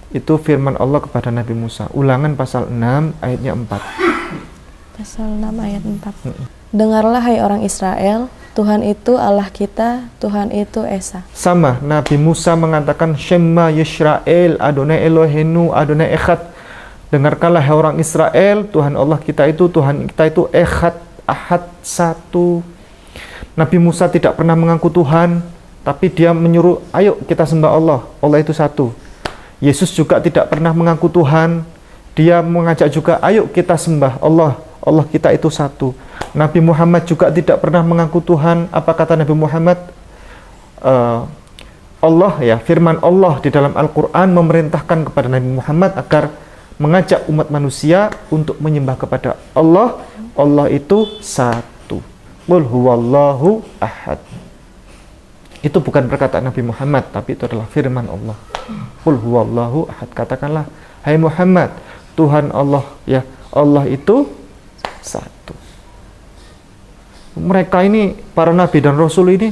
Itu firman Allah kepada Nabi Musa. Ulangan pasal 6 ayatnya 4. Pasal 6 ayat 4. Dengarlah hai orang Israel, Tuhan itu Allah kita, Tuhan itu Esa. Sama, Nabi Musa mengatakan Shema Yisrael, Adonai Elohenu, Adonai Echad. Dengarkanlah hai orang Israel, Tuhan Allah kita itu, Tuhan kita itu Echad, Ahad, satu. Nabi Musa tidak pernah mengaku Tuhan, tapi dia menyuruh, ayo kita sembah Allah, Allah itu satu. Yesus juga tidak pernah mengaku Tuhan, Dia mengajak juga, ayo kita sembah Allah. Allah kita itu satu. Nabi Muhammad juga tidak pernah mengaku Tuhan. Apa kata Nabi Muhammad? Allah ya, firman Allah di dalam Al-Quran memerintahkan kepada Nabi Muhammad agar mengajak umat manusia untuk menyembah kepada Allah. Allah itu satu. Qul huwallahu ahad. Itu bukan perkataan Nabi Muhammad, tapi itu adalah firman Allah. Qul huwallahu ahad. Katakanlah, hai Muhammad, Tuhan Allah ya, Allah itu satu. Mereka ini, para nabi dan rasul ini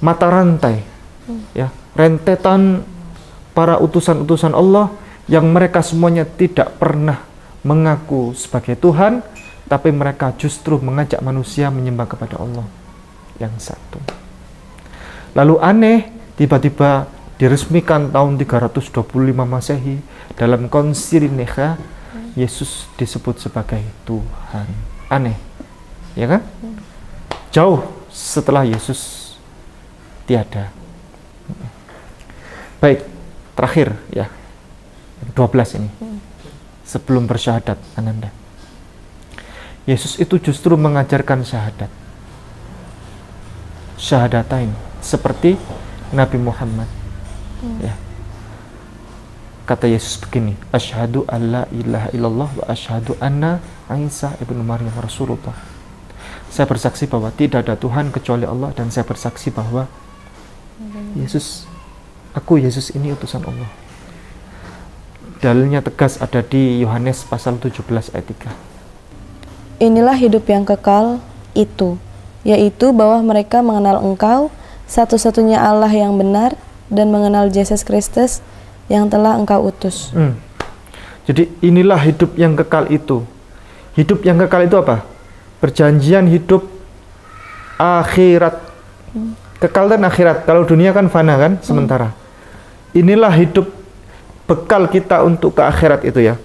mata rantai ya, rentetan para utusan-utusan Allah yang mereka semuanya tidak pernah mengaku sebagai Tuhan, tapi mereka justru mengajak manusia menyembah kepada Allah yang satu. Lalu aneh, tiba-tiba diresmikan tahun 325 Masehi dalam Konsili Nikah, Yesus disebut sebagai Tuhan. Aneh, ya kan? Jauh setelah Yesus tiada. Baik, terakhir ya, 12 ini. Sebelum bersyahadat, Ananda. Yesus itu justru mengajarkan syahadat. Syahadatain, seperti Nabi Muhammad. Ya. Kata Yesus begini, asyhadu alla ilaha illallah wa asyhadu anna Isa ibnu Maryam Rasulullah. Saya bersaksi bahwa tidak ada Tuhan kecuali Allah, dan saya bersaksi bahwa Yesus ini utusan Allah. Dalilnya tegas ada di Yohanes pasal 17 ayat 3. Inilah hidup yang kekal itu, yaitu bahwa mereka mengenal Engkau, satu-satunya Allah yang benar, dan mengenal Yesus Kristus yang telah Engkau utus. Jadi inilah hidup yang kekal itu. Hidup yang kekal itu apa? Perjanjian hidup akhirat. Kekal dan akhirat. Kalau dunia kan fana kan, sementara. Inilah hidup bekal kita untuk ke akhirat itu ya.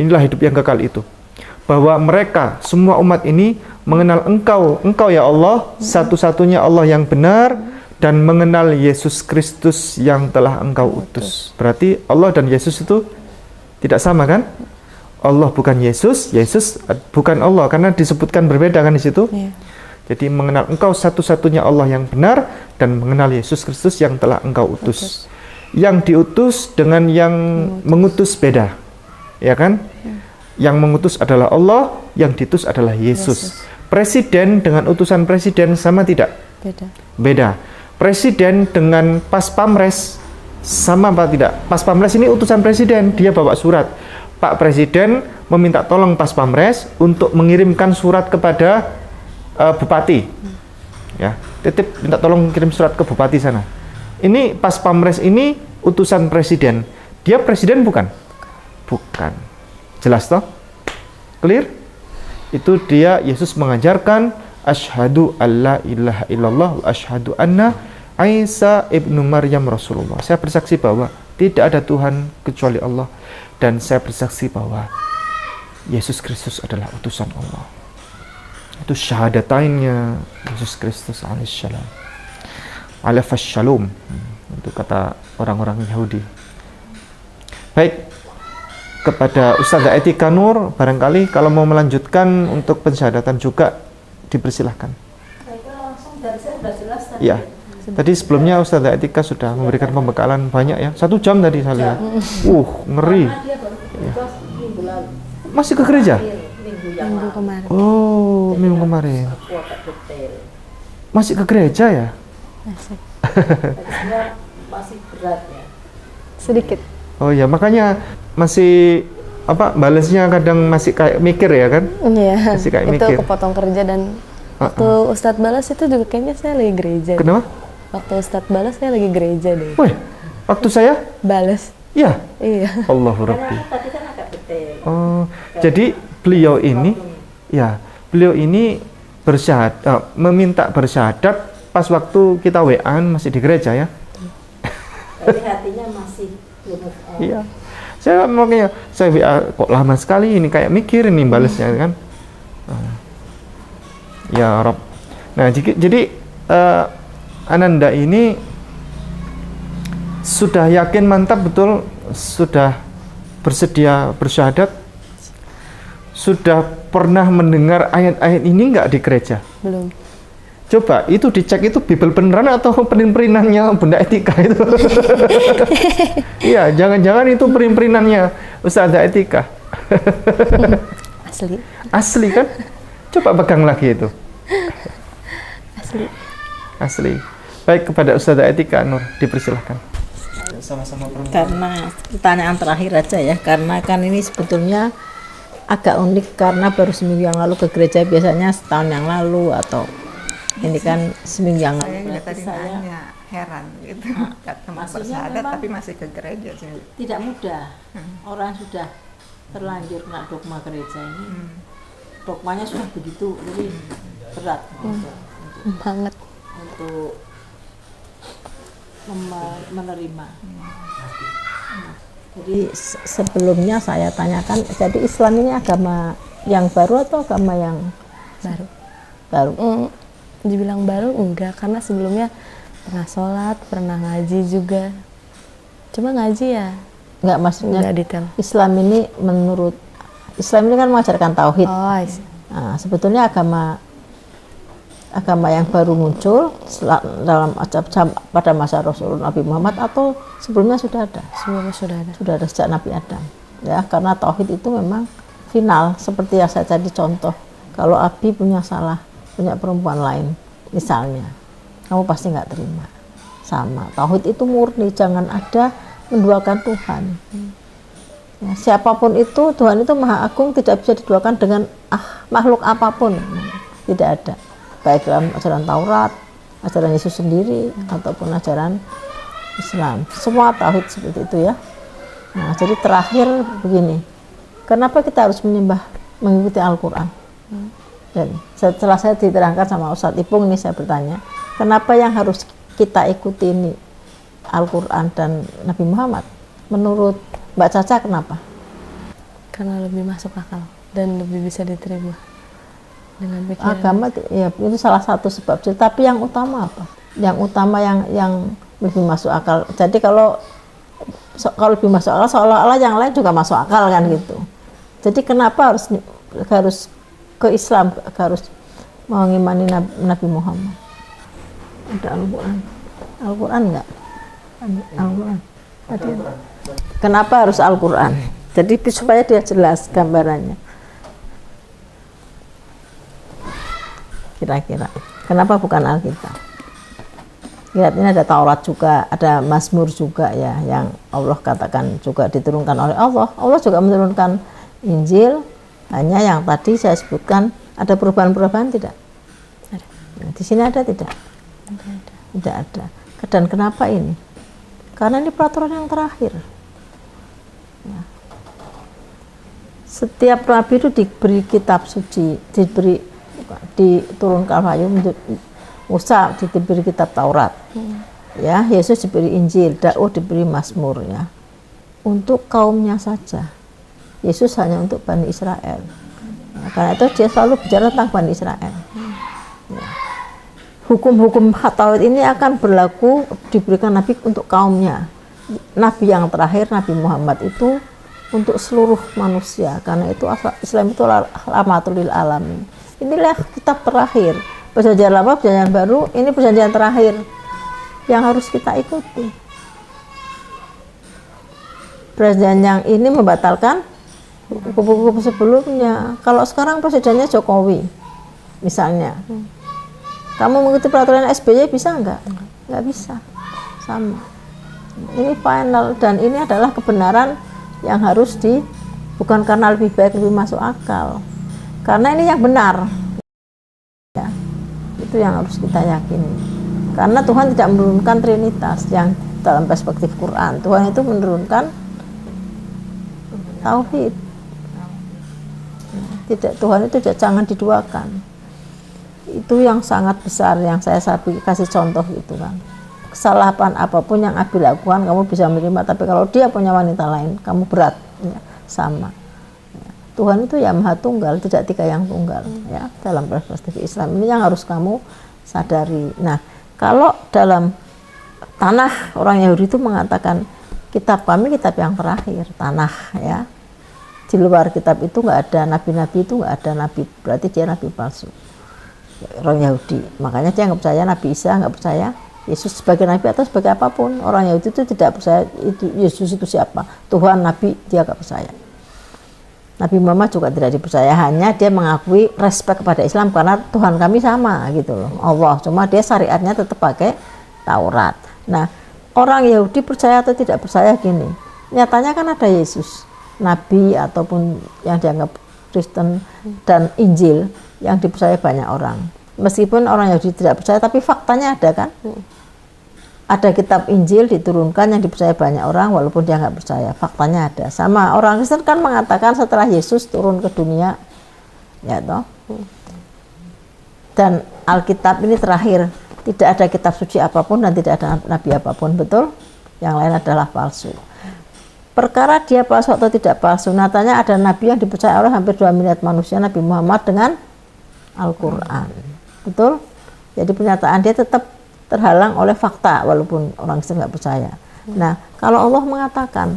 Inilah hidup yang kekal itu. Bahwa mereka, semua umat ini mengenal Engkau ya Allah, satu-satunya Allah yang benar, dan mengenal Yesus Kristus yang telah Engkau utus. Berarti Allah dan Yesus itu tidak sama kan? Allah bukan Yesus, Yesus bukan Allah, karena disebutkan berbeda kan di situ. Yeah. Jadi mengenal Engkau satu-satunya Allah yang benar, dan mengenal Yesus Kristus yang telah Engkau utus. Yang diutus dengan yang mengutus beda, ya kan? Yang mengutus adalah Allah, yang diutus adalah Yesus. Presiden dengan utusan presiden sama tidak? Beda. Presiden dengan pas pamres sama apa tidak? Pas pamres ini utusan presiden, dia bawa surat. Pak Presiden meminta tolong pas pamres untuk mengirimkan surat kepada bupati. Ya, titip minta tolong kirim surat ke bupati sana. Ini pas pamres ini utusan presiden. Dia presiden bukan? Bukan. Jelas toh? Clear? Itu dia, Yesus mengajarkan asyhadu alla ilaha illallah wa asyhadu anna Isa ibnu Maryam Rasulullah. Saya bersaksi bahwa tidak ada Tuhan kecuali Allah, dan saya bersaksi bahwa Yesus Kristus adalah utusan Allah. Itu syahadatainnya Yesus Kristus alaihissalam. Alafas shalom. Itu kata orang-orang Yahudi. Baik, kepada Ustazah Etika Nur, barangkali kalau mau melanjutkan untuk pensyahadatan juga dipersilahkan. Langsung dari saya sudah jelas tadi. Iya. Tadi sebelumnya Ustazah Etika sudah memberikan pembekalan banyak ya. 1 jam tadi saya lihat. Ngeri. Dia baru minggu lalu. Masih ke gereja? Minggu yang Minggu lalu. kemarin. Oh, minggu kemarin. Aku agak detail. Masih ke gereja ya? Asik. Jadi sebenarnya masih berat ya. Sedikit. Oh ya, makanya masih balesnya kadang masih kayak mikir ya kan? Iya. Masih kayak Itu mikir. kepotong kerja, dan waktu Ustadz balas itu juga kayaknya saya lagi gereja. Kenapa? Waktu Ustadz balas saya lagi gereja deh. Wih, waktu saya? Balas. Ya. Iya. Allahu Karena Rabbi. tadi kan agak detail. Oh, jadi beliau ini meminta bersyahadat pas waktu kita WA-an masih di gereja ya. Tapi hatinya masih belum move on. Iya. Saya makanya saya WA kok lama sekali ini, kayak mikir ini balesnya kan. Ya Rob. Nah, jadi Ananda ini sudah yakin mantap betul sudah bersedia bersyahadat sudah pernah mendengar ayat-ayat ini nggak di gereja? Belum. Coba itu dicek, itu Bible beneran atau perin-perinannya Bunda Etika itu? Iya, jangan-jangan itu perin-perinannya Ustazah Etika. Asli. Asli kan? Coba pegang lagi itu. Asli. Asli. Baik, kepada Ustazah Etika Nur, dipersilahkan. Sama-sama perempuan. Karena pertanyaan terakhir aja ya, karena kan ini sebetulnya agak unik karena baru seminggu yang lalu ke gereja, biasanya setahun yang lalu atau ini kan seminggu yang lalu. Saya juga tadi nanya, heran gitu, ketemu bersyahadat tapi masih ke gereja sih. Tidak mudah, orang sudah terlanjur kena dogma gereja ini, dogmanya sudah begitu, jadi berat Banget. untuk menerima. Jadi sebelumnya saya tanyakan, jadi Islam ini agama yang baru atau agama yang Baru. baru? Dibilang baru enggak, karena sebelumnya pernah sholat, pernah ngaji juga. Cuma ngaji ya Enggak, maksudnya enggak detail. Islam ini menurut Islam ini kan mengajarkan tauhid. Oh, I see. Nah, sebetulnya agama yang baru muncul pada masa Rasulullah Nabi Muhammad atau sebelumnya sudah ada? Sebelumnya sudah ada. Sudah ada sejak Nabi Adam. Ya, karena tauhid itu memang final, seperti yang saya tadi contoh. Kalau Abi punya salah, punya perempuan lain misalnya, kamu pasti nggak terima. Sama, tauhid itu murni, jangan ada menduakan Tuhan. Ya, siapapun itu, Tuhan itu Maha Agung, tidak bisa diduakan dengan makhluk apapun. Tidak ada, baik dalam ajaran Taurat, ajaran Yesus sendiri, ataupun ajaran Islam. Semua tauhid seperti itu ya. Nah, jadi terakhir begini, kenapa kita harus mengikuti Al-Quran? Dan setelah saya diterangkan sama Ustadz Ipung ini, saya bertanya, kenapa yang harus kita ikuti ini Al-Quran dan Nabi Muhammad? Menurut Mbak Caca kenapa? Karena lebih masuk akal dan lebih bisa diterima dengan pikiran. Agama ya itu salah satu sebab, tapi yang utama apa? Yang utama yang lebih masuk akal. Jadi kalau lebih masuk akal, seolah-olah yang lain juga masuk akal kan gitu. Jadi kenapa harus ke Islam, harus mengimani Nabi Muhammad? Ada Al-Quran. Al-Quran enggak? Al-Quran. Kenapa harus Al-Quran? Jadi supaya dia jelas gambarannya. Kira-kira. Kenapa bukan Alkitab? Lihat, ini ada Taurat juga, ada Mazmur juga ya, yang Allah katakan juga diturunkan oleh Allah. Allah juga menurunkan Injil, hanya yang tadi saya sebutkan, ada perubahan-perubahan tidak? Ada. Nah, di sini ada tidak? Tidak ada. Dan kenapa ini? Karena ini peraturan yang terakhir. Ya. Setiap nabi itu diberi kitab suci, diturunkan wahyu. Musa diberi kitab Taurat, ya, Yesus diberi Injil, Daud diberi Mazmur, ya, untuk kaumnya saja. Yesus hanya untuk Bani Israel. Nah, karena itu dia selalu bicara tentang Bani Israel. Ya. Hukum-hukum Taurat ini akan berlaku, diberikan Nabi untuk kaumnya. Nabi yang terakhir, Nabi Muhammad itu untuk seluruh manusia. Karena itu Islam itu rahmatul lil alamin. Inilah kitab terakhir. Perjanjian lama, perjanjian baru, ini perjanjian terakhir yang harus kita ikuti. Perjanjian yang ini membatalkan buku-buku sebelumnya. Kalau sekarang presidennya Jokowi, misalnya, kamu mengikuti peraturan SBY bisa nggak? Nggak bisa. Sama. Ini final, dan ini adalah kebenaran yang harus bukan karena lebih baik, lebih masuk akal. Karena ini yang benar. Ya, itu yang harus kita yakini. Karena Tuhan tidak menurunkan Trinitas yang dalam perspektif Quran. Tuhan itu menurunkan tauhid. Tidak, Tuhan itu jangan diduakan. Itu yang sangat besar yang saya kasih contoh itu kan. Kesalahan apapun yang Abi lakukan kamu bisa menerima, tapi kalau dia punya wanita lain kamu berat, ya, sama. Ya. Tuhan itu ya Maha Tunggal, tidak tiga yang tunggal, ya, dalam perspektif Islam ini yang harus kamu sadari. Nah, kalau dalam tanah orang Yahudi itu mengatakan kitab kami kitab yang terakhir, tanah ya. Di luar kitab itu nggak ada nabi-nabi, itu nggak ada nabi, berarti dia nabi palsu, orang Yahudi. Makanya dia nggak percaya Nabi Isa, nggak percaya Yesus sebagai nabi atau sebagai apapun. Orang Yahudi itu tidak percaya itu Yesus itu siapa, Tuhan, nabi, dia nggak percaya. Nabi Muhammad juga tidak dipercaya, hanya dia mengakui respek kepada Islam karena Tuhan kami sama gitu loh, Allah, cuma dia syariatnya tetap pakai Taurat. Nah, orang Yahudi percaya atau tidak percaya gini, nyatanya kan ada Yesus, Nabi ataupun yang dianggap Kristen, dan Injil yang dipercaya banyak orang. Meskipun orang Yahudi tidak percaya, tapi faktanya ada kan? Ada kitab Injil diturunkan yang dipercaya banyak orang walaupun dia nggak percaya, faktanya ada. Sama orang Kristen kan mengatakan setelah Yesus turun ke dunia, ya toh. Dan Alkitab ini terakhir, tidak ada kitab suci apapun dan tidak ada nabi apapun, betul? Yang lain adalah palsu. Perkara dia palsu atau tidak palsu, nyatanya ada nabi yang dipercaya oleh hampir 2 miliar manusia, Nabi Muhammad dengan Al-Quran, betul? Jadi pernyataan dia tetap terhalang oleh fakta walaupun orang Kristen nggak percaya. Nah, kalau Allah mengatakan,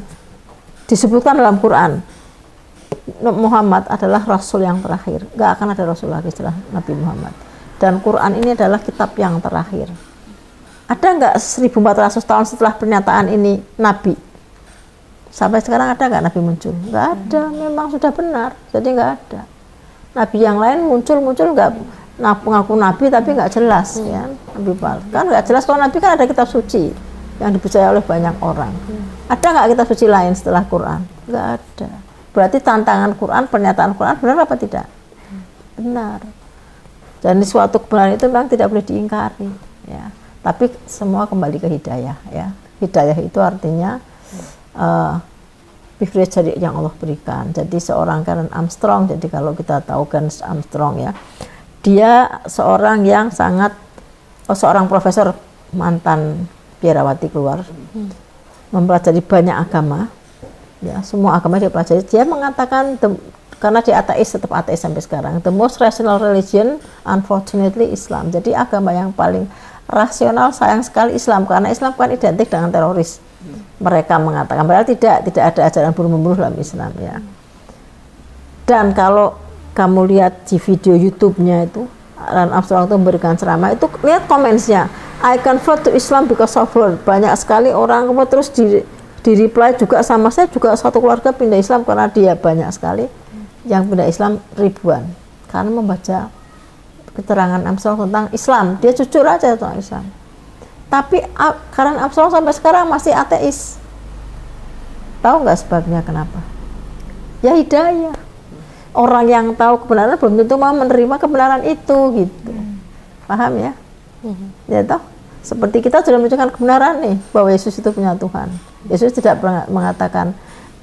disebutkan dalam Quran, Muhammad adalah Rasul yang terakhir, nggak akan ada Rasul lagi setelah Nabi Muhammad. Dan Quran ini adalah kitab yang terakhir. Ada nggak 1400 tahun setelah pernyataan ini Nabi? Sampai sekarang ada nggak Nabi muncul? Nggak ada, memang sudah benar, jadi nggak ada. Nabi yang lain muncul nggak mengaku Nabi tapi nggak jelas, ya. Nabi kan nggak jelas, kalau Nabi kan ada kitab suci yang dipercaya oleh banyak orang. Ada nggak kitab suci lain setelah Quran? Nggak ada. Berarti tantangan Quran, pernyataan Quran benar apa tidak? Benar. Dan suatu kebenaran itu memang tidak boleh diingkari, ya. Tapi semua kembali ke hidayah, ya. Hidayah itu artinya privilege yang Allah berikan. Jadi seorang Karen Armstrong, jadi kalau kita tahu kan Armstrong, ya, dia seorang yang sangat seorang profesor mantan biarawati keluar, mempelajari banyak agama, ya, semua agama dia pelajari. Dia mengatakan karena dia ateis, tetap ateis sampai sekarang, the most rational religion unfortunately Islam. Jadi agama yang paling rasional sayang sekali Islam, karena Islam kan identik dengan teroris. Mereka mengatakan padahal tidak ada ajaran bunuh-membunuh dalam Islam, ya. Dan kalau kamu lihat di video YouTube-nya itu, Armstrong itu memberikan ceramah, itu lihat komennya, I convert to Islam because of her. Banyak sekali orang, kemudian terus di reply juga sama, saya juga satu keluarga pindah Islam karena dia, banyak sekali yang pindah Islam ribuan karena membaca keterangan Armstrong tentang Islam. Dia jujur aja tentang Islam. Tapi Karen Armstrong sampai sekarang masih ateis. Tahu nggak sebabnya kenapa? Ya hidayah. Orang yang tahu kebenaran belum tentu mau menerima kebenaran itu, gitu. Paham ya? Ya toh? Seperti kita sudah menunjukkan kebenaran nih, bahwa Yesus itu punya Tuhan. Yesus tidak pernah mengatakan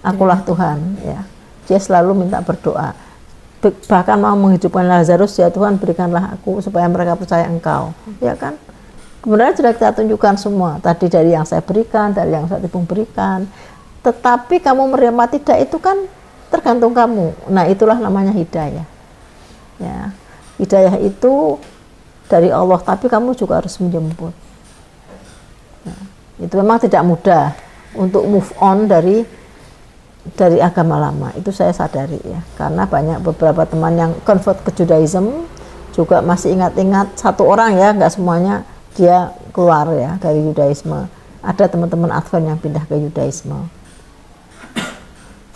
akulah Tuhan, ya. Dia selalu minta berdoa. Bahkan mau menghidupkan Lazarus, ya Tuhan berikanlah aku supaya mereka percaya Engkau, ya kan? Kemudian sudah kita tunjukkan semua, tadi dari yang saya berikan, dari yang saya berikan. Tetapi kamu menerima tidak, itu kan tergantung kamu. Nah, itulah namanya hidayah, ya. Hidayah itu dari Allah, tapi kamu juga harus menjemput. Nah, itu memang tidak mudah untuk move on dari agama lama, itu saya sadari, ya, karena banyak beberapa teman yang convert ke Judaism juga masih ingat-ingat, satu orang, ya, nggak semuanya dia keluar, ya, dari Judaisme. Ada teman-teman Advent yang pindah ke Judaisme,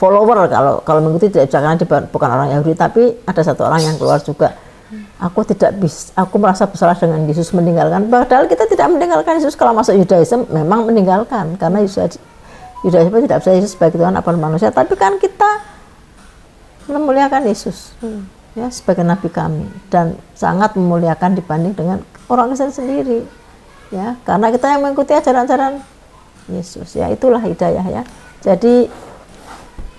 follower, kalau mengikuti tidak bisa karena dia bukan orang Yahudi, tapi ada satu orang yang keluar juga. Aku merasa bersalah dengan Yesus meninggalkan, padahal kita tidak meninggalkan Yesus. Kalau masuk Judaism memang meninggalkan, karena Judaisme tidak bisa Yesus sebagai Tuhan apa manusia, tapi kan kita memuliakan Yesus, ya, sebagai Nabi kami, dan sangat memuliakan dibanding dengan orang Kristen sendiri, ya, karena kita yang mengikuti ajaran-ajaran Yesus, ya. Itulah hidayah, ya. Jadi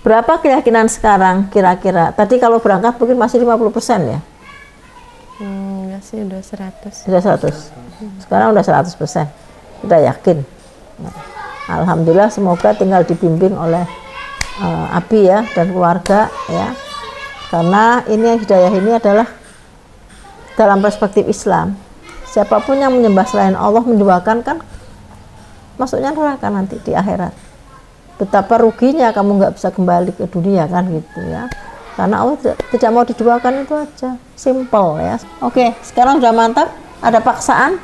berapa keyakinan sekarang kira-kira? Tadi kalau berangkat mungkin masih 50%, ya. Enggak sih, udah 100. Sudah 100. Sekarang udah 100%. Udah yakin. Nah, alhamdulillah, semoga tinggal dibimbing oleh Abi, ya, dan keluarga, ya. Karena ini hidayah ini adalah dalam perspektif Islam. Siapapun yang menyembah selain Allah menduakan, kan masuknya neraka nanti di akhirat. betapa ruginya kamu nggak bisa kembali ke dunia kan gitu ya. Karena Allah tidak mau diduakan, itu aja, simple ya. Oke, sekarang sudah mantap, ada paksaan,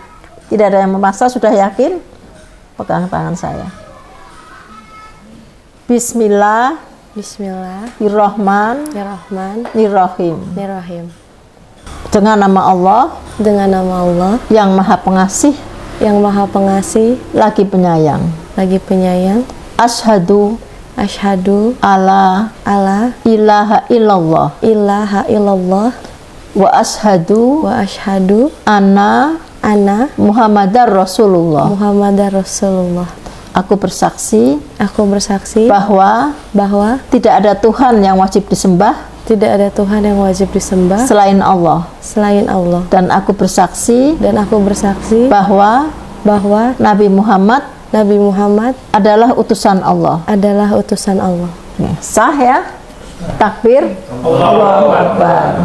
tidak ada yang memaksa, sudah yakin, pegang tangan saya. Bismillah, Bismillahirrahmanirrahim. Bismillahirrahmanirrahim. Dengan nama Allah, Dengan nama Allah yang Maha Pengasih, yang Maha Pengasih, lagi penyayang. lagi penyayang. Asyhadu Asyhadu alla ilaha illallah ilaha illallah wa asyhadu wa asyhadu anna anna Muhammadar Rasulullah. Muhammadar Rasulullah. Aku bersaksi Aku bersaksi bahwa bahwa tidak ada Tuhan yang wajib disembah tidak ada Tuhan yang wajib disembah selain Allah. selain Allah. Dan aku bersaksi Dan aku bersaksi bahwa bahwa Nabi Muhammad Nabi Muhammad adalah utusan Allah. adalah utusan Allah. Ya, sah ya? Takbir. Allahu Akbar.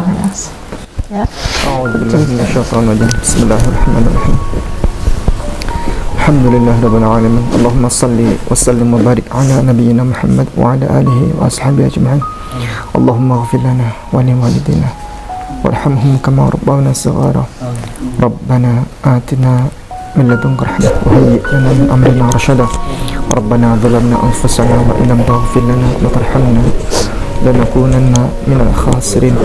Ya. Bismillahirrahmanirrahim. Alhamdulillahirabbil alamin. Allahumma shalli wa sallim wa barik ala nabiyyina Muhammad wa ala alihi wa ashabihi ajma'in. Allahumma ighfir lana wa li walidina warhamhum kama rabbawna shighara. Rabbana atina min ladunka rahmah wa hayyi' lana min amrina rashada. Rabbana zalamna anfusana wa in lam taghfir lana wa tarhamna lanakunanna minal khasirin.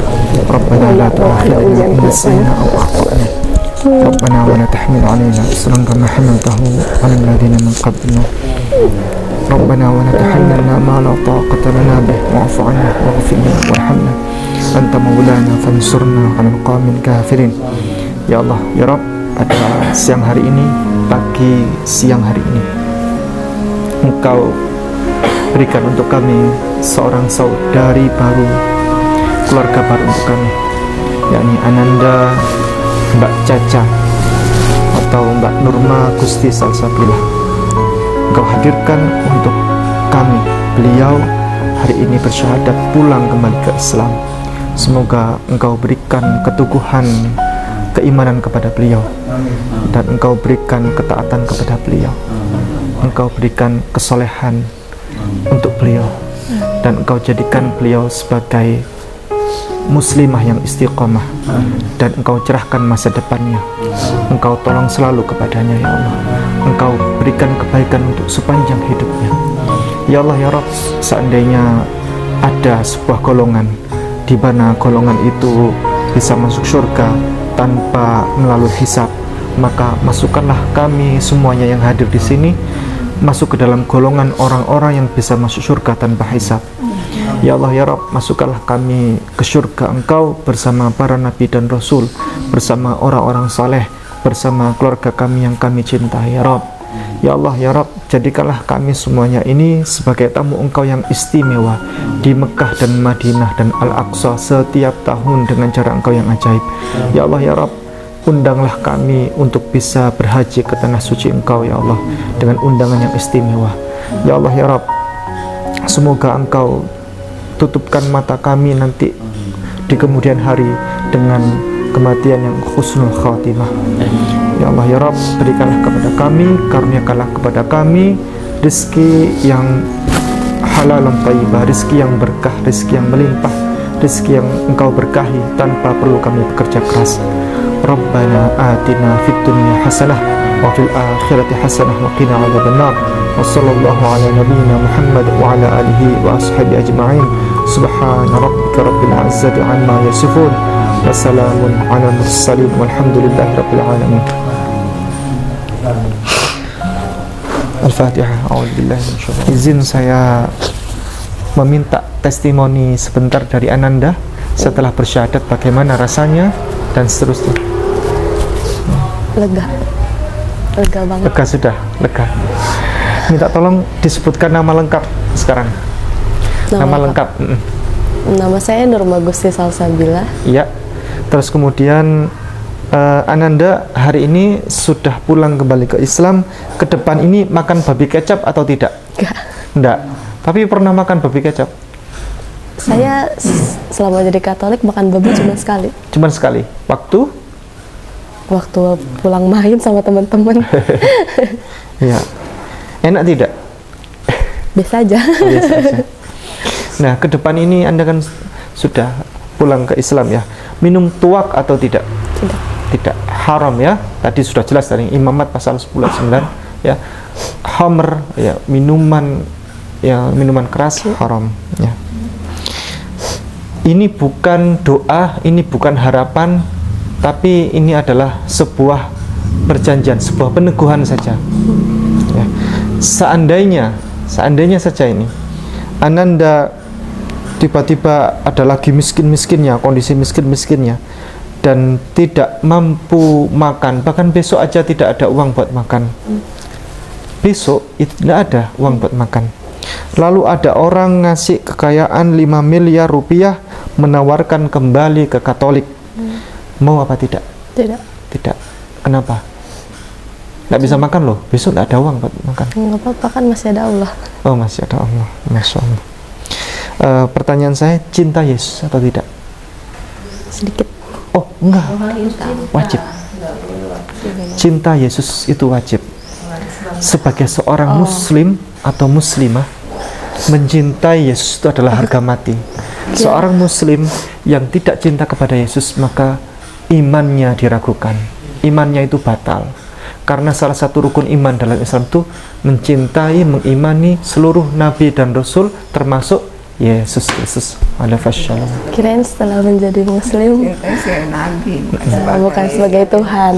Rabbana la tu'akhidhna in nasina aw akhtana. Rabbana wa la tahmil 'alaina isran kama hamaltahu 'alal ladzina min qablina. Rabbana wa la tahmilna ma la taqata lana bih wa'fu 'anna waghfir lana warhamna anta maulana fansurna 'alal qawmil kafirin. Ya Allah, ya Rabb, pada siang hari ini, pagi siang hari ini, Engkau berikan untuk kami seorang saudari baru, keluarga baru untuk kami, yakni Ananda, Mbak Caca atau Mbak Nurma Gusti Salsabila. Engkau hadirkan untuk kami. Beliau hari ini bersyahadat pulang kembali ke Islam. Semoga Engkau berikan keteguhan keimanan kepada beliau, dan Engkau berikan ketaatan kepada beliau. Engkau berikan kesolehan untuk beliau, dan Engkau jadikan beliau sebagai muslimah yang istiqomah, dan Engkau cerahkan masa depannya. Engkau tolong selalu kepadanya, ya Allah. Engkau berikan kebaikan untuk sepanjang hidupnya, ya Allah, ya Rabb. Seandainya ada sebuah golongan di mana golongan itu bisa masuk surga tanpa melalui hisab, maka masukkanlah kami semuanya yang hadir di sini masuk ke dalam golongan orang-orang yang bisa masuk surga tanpa hisab. Ya Allah, ya Rabb, masukkanlah kami ke surga Engkau bersama para nabi dan rasul, bersama orang-orang saleh, bersama keluarga kami yang kami cintai, ya Rabb. Ya Allah, ya Rabb, jadikanlah kami semuanya ini sebagai tamu Engkau yang istimewa di Mekah dan Madinah dan Al-Aqsa setiap tahun dengan cara Engkau yang ajaib. Ya Allah, ya Rabb, undanglah kami untuk bisa berhaji ke tanah suci Engkau, ya Allah, dengan undangan yang istimewa. Ya Allah, ya Rabb, semoga Engkau tutupkan mata kami nanti di kemudian hari dengan kematian yang husnul khatimah. Ya Allah, ya Rabb, berikanlah kepada kami, karuniakanlah kepada kami rezeki yang halal dan thayyibah, rezeki yang berkah, rezeki yang melimpah, rezeki yang Engkau berkahi tanpa perlu kami bekerja keras. Rabbana atina fid dunya hasanah wa fil akhirati hasanah wa qina adzabannar. Wa sallallahu ala nabiyyina Muhammad wa ala alihi wa ashabihi ajma'in. Subhana rabbika rabbil izzati amma yasifun wa salamun ala mursalin walhamdulillahi rabbil alamin. Al-Fatihah. A'udzubillahi minasyaitonir rajim. Izin saya meminta testimoni sebentar dari Ananda setelah bersyahadat, bagaimana rasanya dan seterusnya. Lega banget. Lega sudah, lega. Minta tolong disebutkan nama lengkap sekarang. Nama lengkap. Nama saya Nurma Gusti Salsabila. Iya. Terus kemudian Ananda hari ini sudah pulang kembali ke Islam. Ke depan ini makan babi kecap atau tidak? Enggak. Tapi pernah makan babi kecap? Saya selama jadi Katolik makan babi cuma sekali. Cuma sekali. Waktu pulang main sama teman-teman. Iya. Enak tidak? biasa aja. Biasa aja. Nah, ke depan ini Anda kan sudah pulang ke Islam ya. Minum tuak atau tidak? Tidak. Tidak. Haram ya. Tadi sudah jelas dari Imamat pasal 10 ayat 9 ya. Khamr ya, minuman keras haram ya. Ini bukan doa, ini bukan harapan, tapi ini adalah sebuah perjanjian, sebuah peneguhan saja ya. Seandainya saja ini Ananda tiba-tiba ada lagi miskin-miskinnya, kondisi miskin-miskinnya, dan tidak mampu makan, bahkan besok aja tidak ada uang buat makan, besok itu tidak ada uang buat makan, lalu ada orang ngasih kekayaan 5 miliar rupiah menawarkan kembali ke Katolik, mau apa tidak? Tidak. Kenapa? Nggak bisa makan loh, besok nggak ada uang buat makan. Nggak apa-apa, kan masih ada Allah. Oh, masih ada Allah, Masya Allah. Pertanyaan saya, cinta Yesus atau tidak? Sedikit. Oh, enggak. Wajib. Cinta Yesus itu wajib. Sebagai seorang muslim atau muslimah, mencintai Yesus itu adalah harga mati. Seorang muslim yang tidak cinta kepada Yesus, maka imannya diragukan. Imannya itu batal. Karena salah satu rukun iman dalam Islam itu mencintai, mengimani seluruh nabi dan rasul, termasuk Yesus Kristus. Kirain setelah menjadi muslim Nabi, bukan sebagai Tuhan.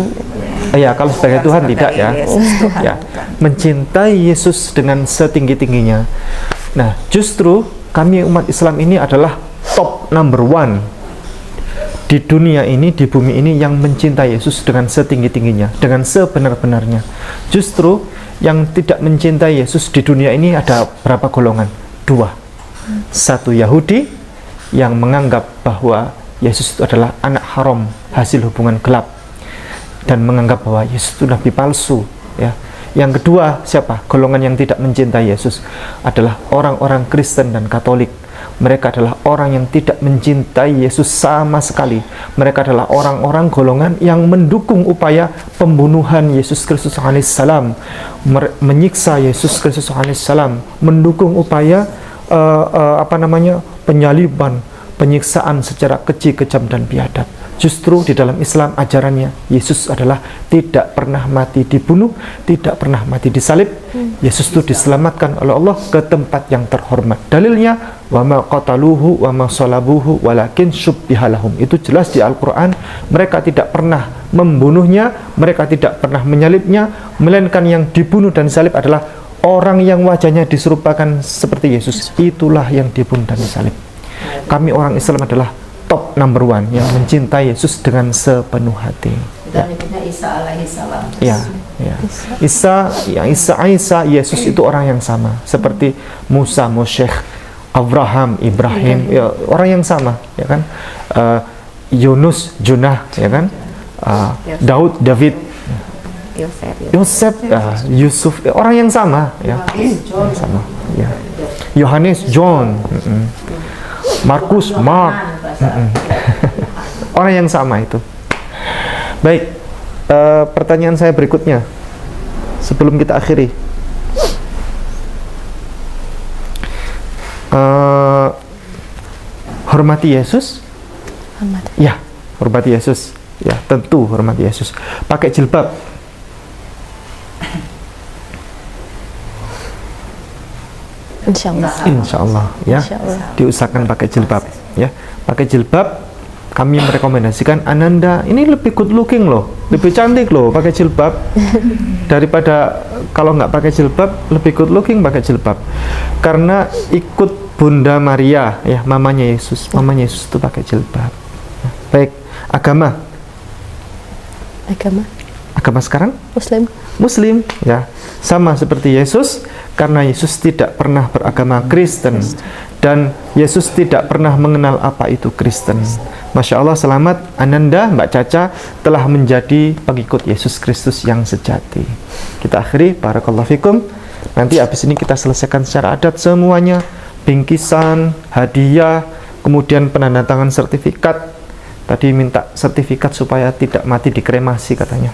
Ya, kalau sebagai Tuhan tidak ya. Ya, mencintai Yesus dengan setinggi-tingginya. Nah, justru kami umat Islam ini adalah top number 1 di dunia ini, di bumi ini, yang mencintai Yesus dengan setinggi-tingginya, dengan sebenar-benarnya. Justru yang tidak mencintai Yesus di dunia ini ada berapa golongan? 2. Satu, Yahudi yang menganggap bahwa Yesus itu adalah anak haram, hasil hubungan gelap, dan menganggap bahwa Yesus itu nabi palsu ya. Yang kedua, siapa? Golongan yang tidak mencintai Yesus adalah orang-orang Kristen dan Katolik. Mereka adalah orang yang tidak mencintai Yesus sama sekali. Mereka adalah orang-orang golongan yang mendukung upaya pembunuhan Yesus Kristus alaihissalam, menyiksa Yesus Kristus alaihissalam, mendukung upaya penyaliban, penyiksaan secara keji, kejam dan biadab. Justru di dalam Islam ajarannya Yesus adalah tidak pernah mati dibunuh, tidak pernah mati disalib. Yesus itu diselamatkan oleh Allah ke tempat yang terhormat. Dalilnya wa ma qataluhu wa ma salabuhu walakin syubbiha lahum. Itu jelas di Al-Qur'an. Mereka tidak pernah membunuhnya, mereka tidak pernah menyalibnya, melainkan yang dibunuh dan disalib adalah orang yang wajahnya diserupakan seperti Yesus. Itulah yang dibunuh dan disalib. Kami orang Islam adalah top number 1 yang mencintai Yesus dengan sepenuh hati. Dan nyebutnya Isa alaihissalam. Ya, ya. Isa, Yesus itu orang yang sama, seperti Musa, Moshe, Abraham, Ibrahim, ya, orang yang sama, ya kan? Yunus, Jonah, ya kan? Daud, David, Yosef, Yusuf, orang yang sama, ya. Sama, ya. Yohanes, John, Markus, Mark, orang yang sama itu. Baik, pertanyaan saya berikutnya sebelum kita akhiri. Hormati Yesus? Ya, hormati Yesus. Ya, tentu hormati Yesus. Pakai jilbab. Insya Allah ya. Diusahakan pakai jilbab ya. Pakai jilbab. Kami merekomendasikan Ananda ini lebih good looking loh, lebih cantik loh pakai jilbab daripada kalau nggak pakai jilbab. Lebih good looking pakai jilbab karena ikut Bunda Maria ya, mamanya Yesus. Mamanya Yesus itu pakai jilbab. Baik, agama sekarang Muslim ya, sama seperti Yesus, karena Yesus tidak pernah beragama Kristen dan Yesus tidak pernah mengenal apa itu Kristen. Masya Allah, selamat Ananda, Mbak Caca telah menjadi pengikut Yesus Kristus yang sejati. Kita akhiri, barakallahu fikum. Nanti habis ini kita selesaikan secara adat semuanya, bingkisan, hadiah, kemudian penandatangan sertifikat. Tadi minta sertifikat supaya tidak mati dikremasi katanya.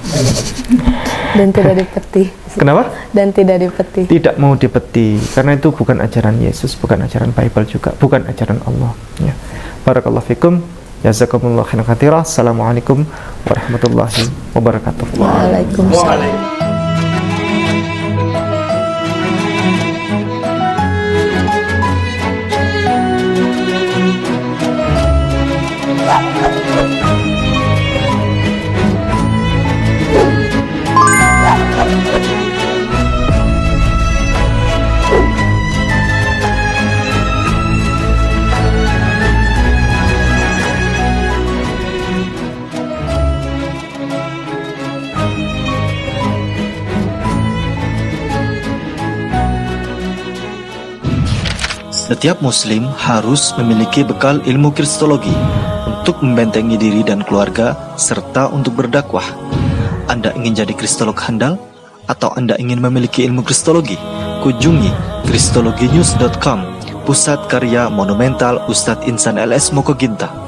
Dan tidak dipeti. Kenapa? Dan tidak dipeti. Tidak mau dipeti, karena itu bukan ajaran Yesus, bukan ajaran Bible juga, bukan ajaran Allah. Ya. Barakallahu fikum. Jazakumullah khairan katsira. Assalamualaikum warahmatullahi wabarakatuh. Waalaikumsalam. Setiap muslim harus memiliki bekal ilmu kristologi untuk membentengi diri dan keluarga serta untuk berdakwah. Anda ingin jadi kristolog handal atau Anda ingin memiliki ilmu kristologi? Kunjungi kristologinews.com, pusat karya monumental Ustadz Insan LS Mokoginta.